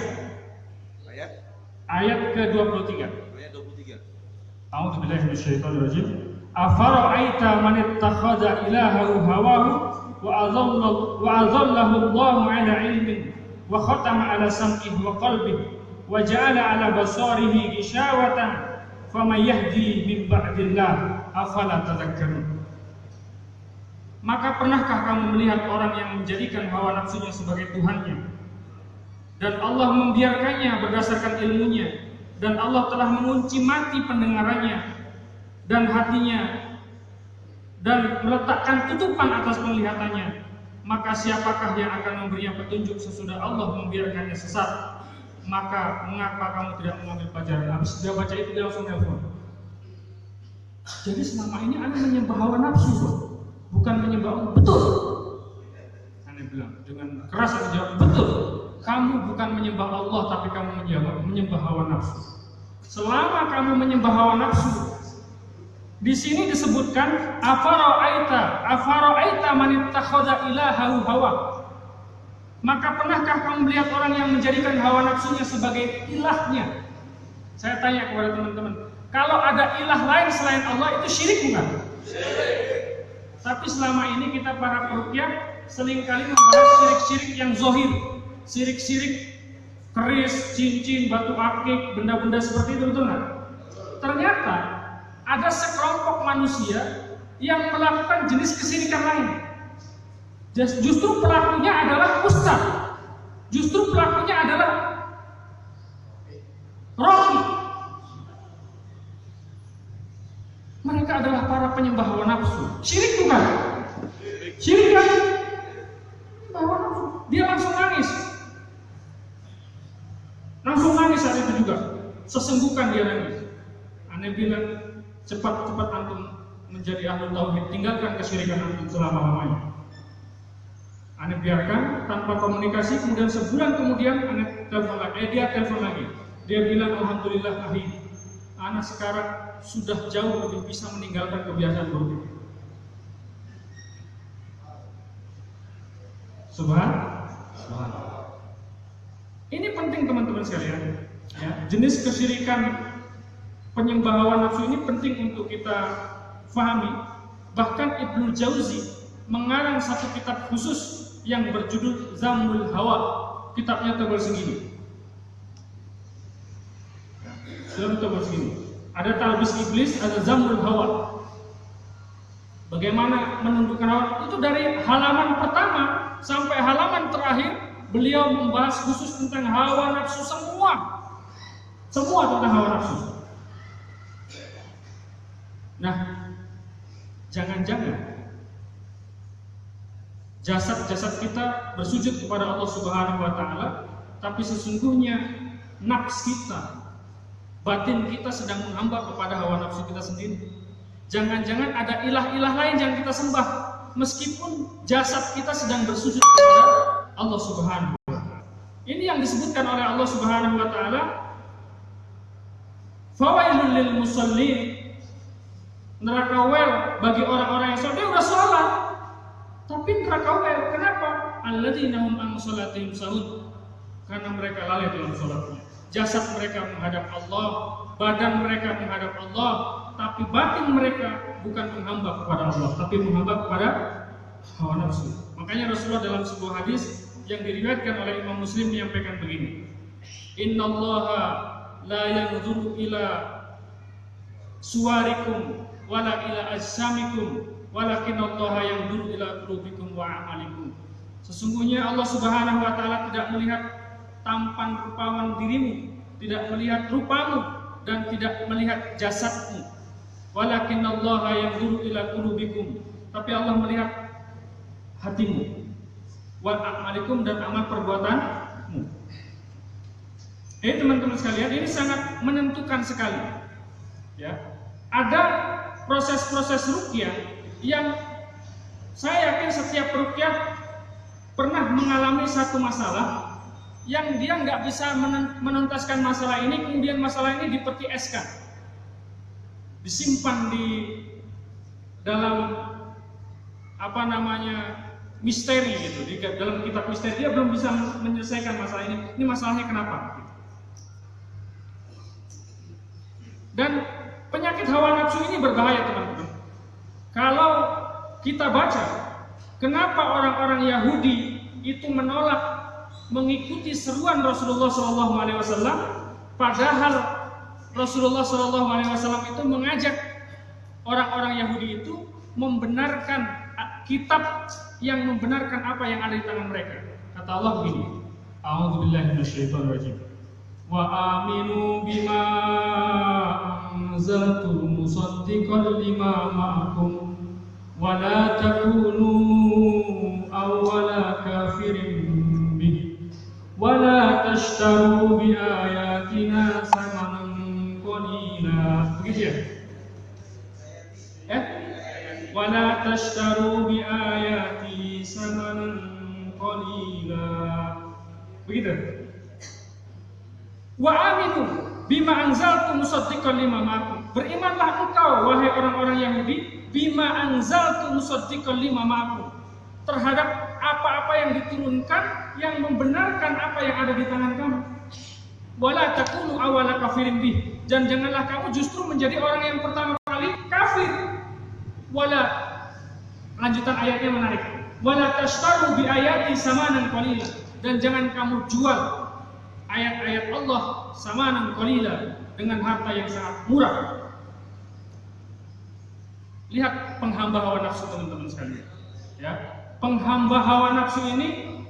Ayat ke-23. Ayat 23. A'udzubillahi minasyaitonirrajim. Afara'aita man ittakhadha ilahahu hawahu wa adhallahu Allahu 'ala 'ilmin wa khatama 'ala sam'ihi wa qalbihi wa ja'ala 'ala basarihi ghishawatan faman yahdi min ba'dillah afala tadhakkarun. Maka pernahkah kamu melihat orang yang menjadikan hawa nafsunya sebagai Tuhannya, dan Allah membiarkannya berdasarkan ilmunya, dan Allah telah mengunci mati pendengarannya dan hatinya, dan meletakkan tutupan atas penglihatannya? Maka siapakah yang akan memberinya petunjuk sesudah Allah membiarkannya sesat? Maka mengapa kamu tidak mengambil pelajaran? Habis dia baca itu dia langsung telepon. Jadi selama ini Anda menyembah hawa nafsu, bukan menyembah Allah. Betul. Anda bilang dengan keras, Anda jawab, betul. Kamu bukan menyembah Allah, tapi kamu menyembah hawa nafsu. Selama kamu menyembah hawa nafsu, di sini disebutkan afara'aita man ittakhadha ilahahu hawa. Maka pernahkah kamu melihat orang yang menjadikan hawa nafsunya sebagai ilahnya? Saya tanya kepada teman-teman, kalau ada ilah lain selain Allah, itu syirik bukan? Tapi selama ini kita para peruqyah seringkali membahas syirik-syirik yang zohir, syirik-syirik keris, cincin, batu akik, benda-benda seperti itu, betul nggak? Ternyata ada sekelompok manusia yang melakukan jenis kesyirikan lain. Justru pelakunya adalah ustaz, justru pelakunya adalah rohi. Mereka adalah para penyembah hawa nafsu. Syirik bukan? Syirik kan? Hawa nafsu. Dia langsung nangis. Langsung nangis saat itu juga. Sesenggukan dia nangis. Aneh bilang, cepat-cepat antum menjadi ahli tauhid, tinggalkan kesyirikan antum selama-lamanya. Aneh biarkan tanpa komunikasi, kemudian sebulan kemudian Aneh telepon lagi. Dia telepon lagi. Dia bilang, alhamdulillah ahi, Aneh sekarang sudah jauh lebih bisa meninggalkan kebiasaan buruk. Subhanallah. Ini penting teman-teman sekalian. Ya, jenis kesyirikan penyembah hawa nafsu ini penting untuk kita fahami. Bahkan Ibnu Jauzi mengarang satu kitab khusus yang berjudul Zammul Hawa. Kitabnya tebal segini. Sudah tebal segini. Ada Talbis Iblis, ada Zammul Hawa. Bagaimana menundukkan hawa? Itu dari halaman pertama sampai halaman terakhir beliau membahas khusus tentang hawa nafsu semua. Semua tentang hawa nafsu. Nah, jangan-jangan jasad-jasad kita bersujud kepada Allah Subhanahu wa taala, tapi sesungguhnya nafs kita, batin kita sedang menghamba kepada hawa nafsu kita sendiri. Jangan-jangan ada ilah-ilah lain yang kita sembah, meskipun jasad kita sedang bersujud kepada Allah Subhanahu wa taala. Ini yang disebutkan oleh Allah Subhanahu wa taala, fawailul lil musallin, neraka wel bagi orang-orang yang sholat. Dia udah sholat tapi neraka wel. Kenapa? Alladzina hum an sholatihim sahun, karena mereka lalai dalam sholatnya. Jasad mereka menghadap Allah, badan mereka menghadap Allah, tapi batin mereka bukan menghamba kepada Allah, tapi menghamba kepada hawa nafsu. Makanya Rasulullah dalam sebuah hadis yang diriwayatkan oleh Imam Muslim menyampaikan begini, innallaha la yanzuru ila suwarikum wala ila ajsamikum walakinallaha yanzuru ila qulubikum wa a'malikum. Sesungguhnya Allah Subhanahu wa taala tidak melihat tampan rupawan dirimu, tidak melihat rupamu, dan tidak melihat jasadmu. Walakinallaha yanzuru ila qulubikum, tapi Allah melihat hatimu, wa a'malikum, dan amal perbuatanmu. Teman-teman sekalian, ini sangat menentukan sekali. Ya, ada proses-proses ruqyah yang saya yakin setiap ruqyah pernah mengalami satu masalah yang dia nggak bisa menuntaskan masalah ini, kemudian masalah ini dipeti eskan, disimpan di dalam misteri gitu, di dalam kitab misteri. Dia belum bisa menyelesaikan masalah ini. Ini masalahnya kenapa? Dan penyakit hawa nafsu ini berbahaya teman-teman. Kalau kita baca, kenapa orang-orang Yahudi itu menolak mengikuti seruan Rasulullah SAW, padahal Rasulullah SAW itu mengajak orang-orang Yahudi itu membenarkan kitab yang membenarkan apa yang ada di tangan mereka. Kata Allah begini, a'udzubillahi minasyaitonirrajim, wa aminu bima anzaltu musaddiqan lima ma'akum wa la takunu awwala kafirin bih wa la tashtaru bi ayatina samanan qalila. Begitu ya? Wa la tashtaru bi ayati samanan qalila. Begitu. Wa aminu bima anzaltu musaddiqan lima ma'akum. Berimanlah engkau wahai orang-orang Yahudi, bima anzaltu musaddiqan lima ma'akum, terhadap apa-apa yang diturunkan yang membenarkan apa yang ada di tangan kamu. Wala takunu awwala kafirin bih, dan janganlah kamu justru menjadi orang yang pertama kali kafir. Wala, lanjutan ayatnya menarik. Wala tashtaru bi ayati samanan qalila, dan jangan kamu jual ayat-ayat Allah samanan qalila, dengan harta yang sangat murah. Lihat penghamba hawa nafsu teman-teman sekalian. Ya, penghamba hawa nafsu ini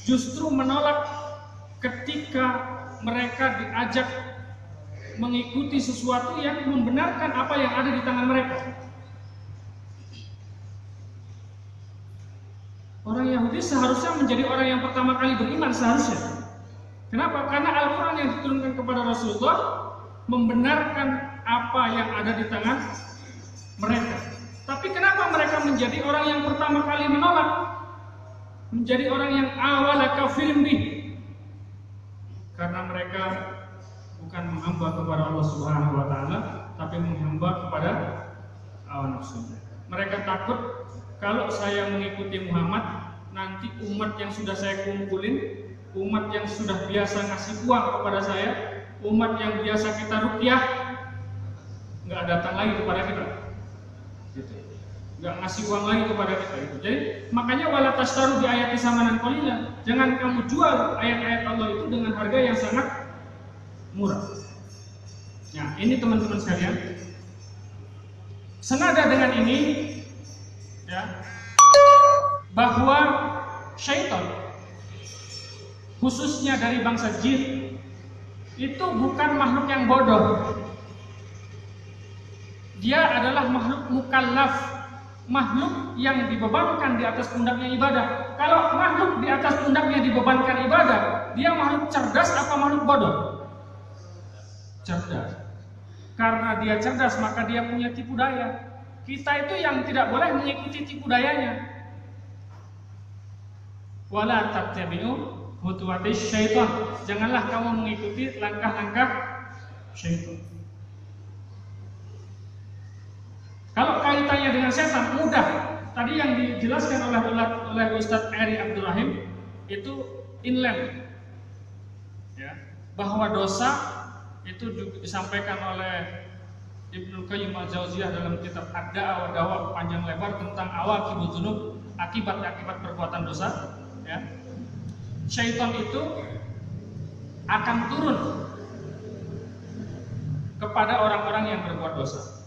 justru menolak ketika mereka diajak mengikuti sesuatu yang membenarkan apa yang ada di tangan mereka. Orang Yahudi seharusnya menjadi orang yang pertama kali beriman seharusnya. Kenapa? Karena Al-Quran yang diturunkan kepada Rasulullah membenarkan apa yang ada di tangan mereka. Tapi kenapa mereka menjadi orang yang pertama kali menolak? Menjadi orang yang awala kafirin bih. Karena mereka bukan menghamba kepada Allah Subhanahu wa taala, tapi menghamba kepada hawa nafsu. Mereka takut kalau saya mengikuti Muhammad, nanti umat yang sudah saya kumpulin, umat yang sudah biasa ngasih uang kepada saya, umat yang biasa kita ruqyah, nggak datang lagi kepada kita, gitu. Nggak ngasih uang lagi kepada kita. Gitu. Jadi makanya wala tashtaru bi ayati samanan qalila, jangan kamu jual ayat-ayat Allah itu dengan harga yang sangat murah. Nah, ini teman-teman sekalian, senada dengan ini, ya, bahwa syaitan khususnya dari bangsa jin itu bukan makhluk yang bodoh. Dia adalah makhluk mukallaf, makhluk yang dibebankan di atas pundaknya ibadah. Kalau makhluk di atas pundaknya dibebankan ibadah, dia makhluk cerdas apa makhluk bodoh? Cerdas. Karena dia cerdas, maka dia punya tipu daya. Kita itu yang tidak boleh mengikuti tipu dayanya. Wala tattabi'u khutuwatis syaitan. Janganlah kamu mengikuti langkah-langkah syaitan. Kalau kaitannya dengan setan mudah. Tadi yang dijelaskan oleh Ustadz Eri Abdul Rahim itu inland, ya, bahwa dosa itu juga disampaikan oleh Ibnu Qayyim al-Jauziyah dalam kitab Ad-Da'wa wa Dawa panjang lebar tentang awaqibudz dzunub, akibat-akibat perbuatan dosa, ya. Syaitan itu akan turun kepada orang-orang yang berbuat dosa.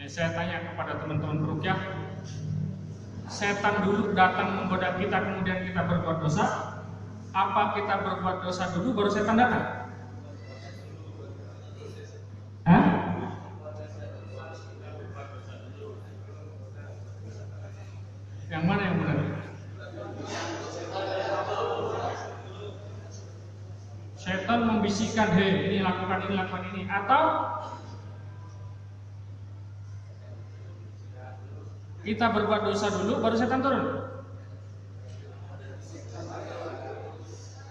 Saya tanya kepada teman-teman peruqyah, setan dulu datang menggoda kita kemudian kita berbuat dosa, apa kita berbuat dosa dulu baru setan datang? Hah? Yang mana yang benar? Setan membisikkan, hei, ini lakukan ini, atau kita berbuat dosa dulu baru setan turun?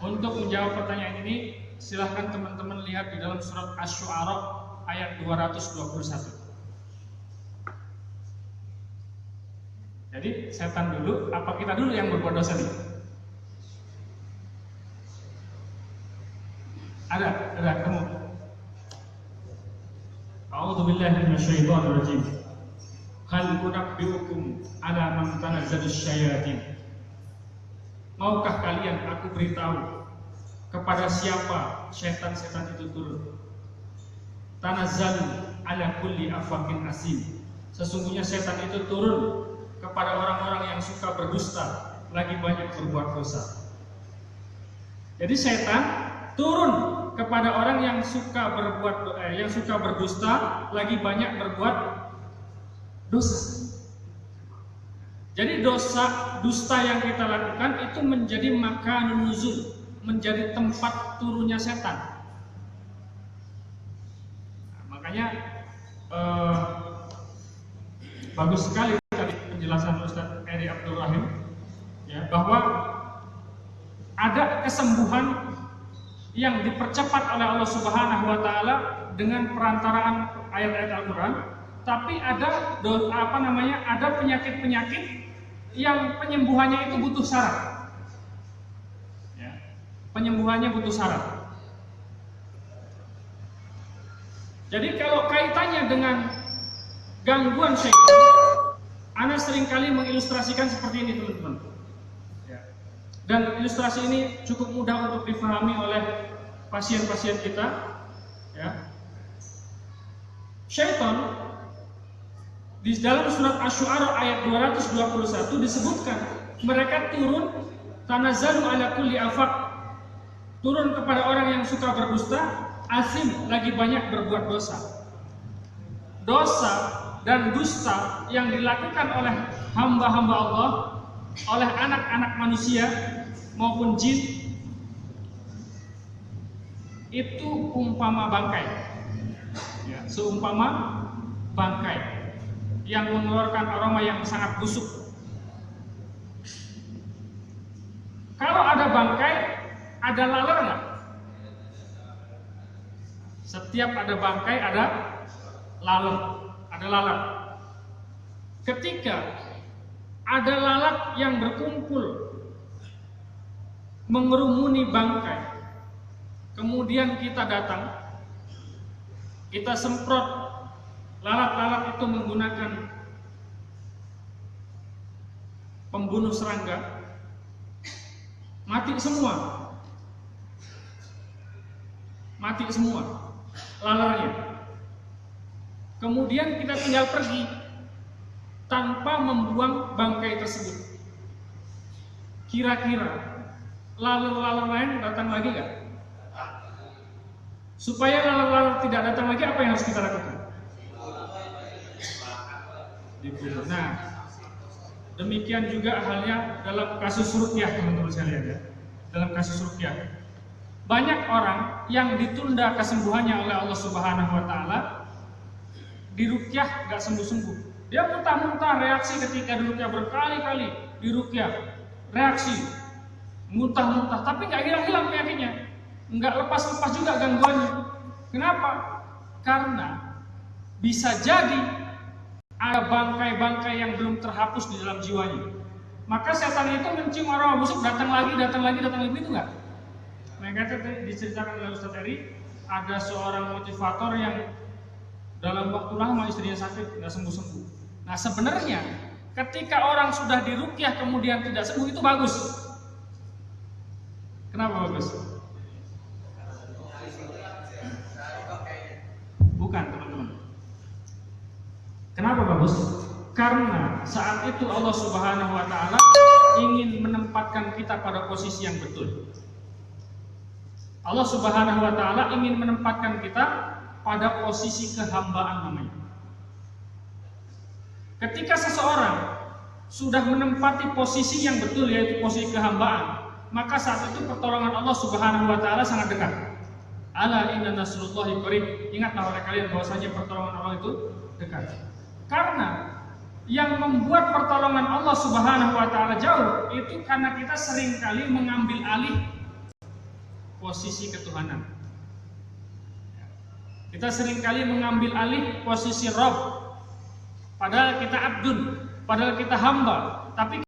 Untuk menjawab pertanyaan ini, silahkan teman-teman lihat di dalam surat Asy-Syu'ara ayat 221. Jadi setan dulu, apa kita dulu yang berbuat dosa nih? Ada kamu. A'udzubillahi minasyaitonir rajim. Hal unabbiukum ala man tanazzalus syayatin. Maukah kalian aku beritahu kepada siapa setan-setan itu turun? Tanazzalu ala kulli afakin asim. Sesungguhnya setan itu turun kepada orang-orang yang suka berdusta, lagi banyak berbuat dosa. Jadi setan turun kepada orang yang suka berdusta, lagi banyak berbuat dosa. Jadi dusta yang kita lakukan itu menjadi makanun nuzul, menjadi tempat turunnya setan. Nah, makanya bagus sekali tadi penjelasan Ustadz Eri Abdul Rahim, ya, bahwa ada kesembuhan yang dipercepat oleh Allah Subhanahu wa taala dengan perantaraan ayat-ayat Al-Qur'an, tapi ada ada penyakit-penyakit yang penyembuhannya itu butuh syarat. Ya. Penyembuhannya butuh syarat. Jadi kalau kaitannya dengan gangguan syaitan, ana seringkali mengilustrasikan seperti ini teman-teman. Ya. Dan ilustrasi ini cukup mudah untuk difahami oleh pasien-pasien kita. Ya. Syaitan di dalam surat Asy-Syu'ara ayat 221 disebutkan mereka turun tanazzalu ala kulli afaq, turun kepada orang yang suka berdusta, asim, lagi banyak berbuat dosa. Dosa dan dusta yang dilakukan oleh hamba-hamba Allah, oleh anak-anak manusia maupun jin, itu umpama bangkai. Ya, seumpama bangkai yang mengeluarkan aroma yang sangat busuk. Kalau ada bangkai, ada laler nggak? Setiap ada bangkai ada lalat, ada lalat. Ketika ada lalat yang berkumpul mengerumuni bangkai, kemudian kita datang, kita semprot lalat-lalat itu menggunakan pembunuh serangga, mati semua, mati semua lalarnya. Kemudian kita tinggal pergi tanpa membuang bangkai tersebut. Kira-kira lalat-lalat lain datang lagi nggak? Supaya lalat-lalat tidak datang lagi, apa yang harus kita lakukan? Dibunuh. Nah, demikian juga halnya dalam kasus ruqyah, teman-teman sekalian ya. Dalam kasus ruqyah, banyak orang yang ditunda kesembuhannya oleh Allah Subhanahu wa taala, diruqyah nggak sembuh-sembuh. Dia muntah-muntah, reaksi ketika diruqyah berkali-kali, diruqyah reaksi muntah-muntah, tapi nggak hilang-hilang penyakitnya, nggak lepas-lepas juga gangguannya. Kenapa? Karena bisa jadi ada bangkai-bangkai yang belum terhapus di dalam jiwanya. Maka setan itu mencium aroma busuk, datang lagi, itu enggak? Mereka diceritakan oleh Ustaz Eri, ada seorang motivator yang dalam waktu lama istrinya sakit, nggak sembuh-sembuh. Nah sebenarnya ketika orang sudah diruqyah kemudian tidak sembuh, itu bagus. Kenapa bagus? Bukan, teman-teman. Kenapa bagus? Karena saat itu Allah Subhanahu wa taala ingin menempatkan kita pada posisi yang betul. Allah Subhanahu wa taala ingin menempatkan kita pada posisi kehambaan namanya. Ketika seseorang sudah menempati posisi yang betul, yaitu posisi kehambaan, maka saat itu pertolongan Allah Subhanahu wa taala sangat dekat. Ala inna nasrullahi qarib. Ingatlah oleh kalian bahwasanya pertolongan Allah itu dekat. Karena yang membuat pertolongan Allah Subhanahu wa taala jauh itu karena kita seringkali mengambil alih posisi ketuhanan. Kita seringkali mengambil alih posisi Rabb. Padahal kita abdun, padahal kita hamba, tapi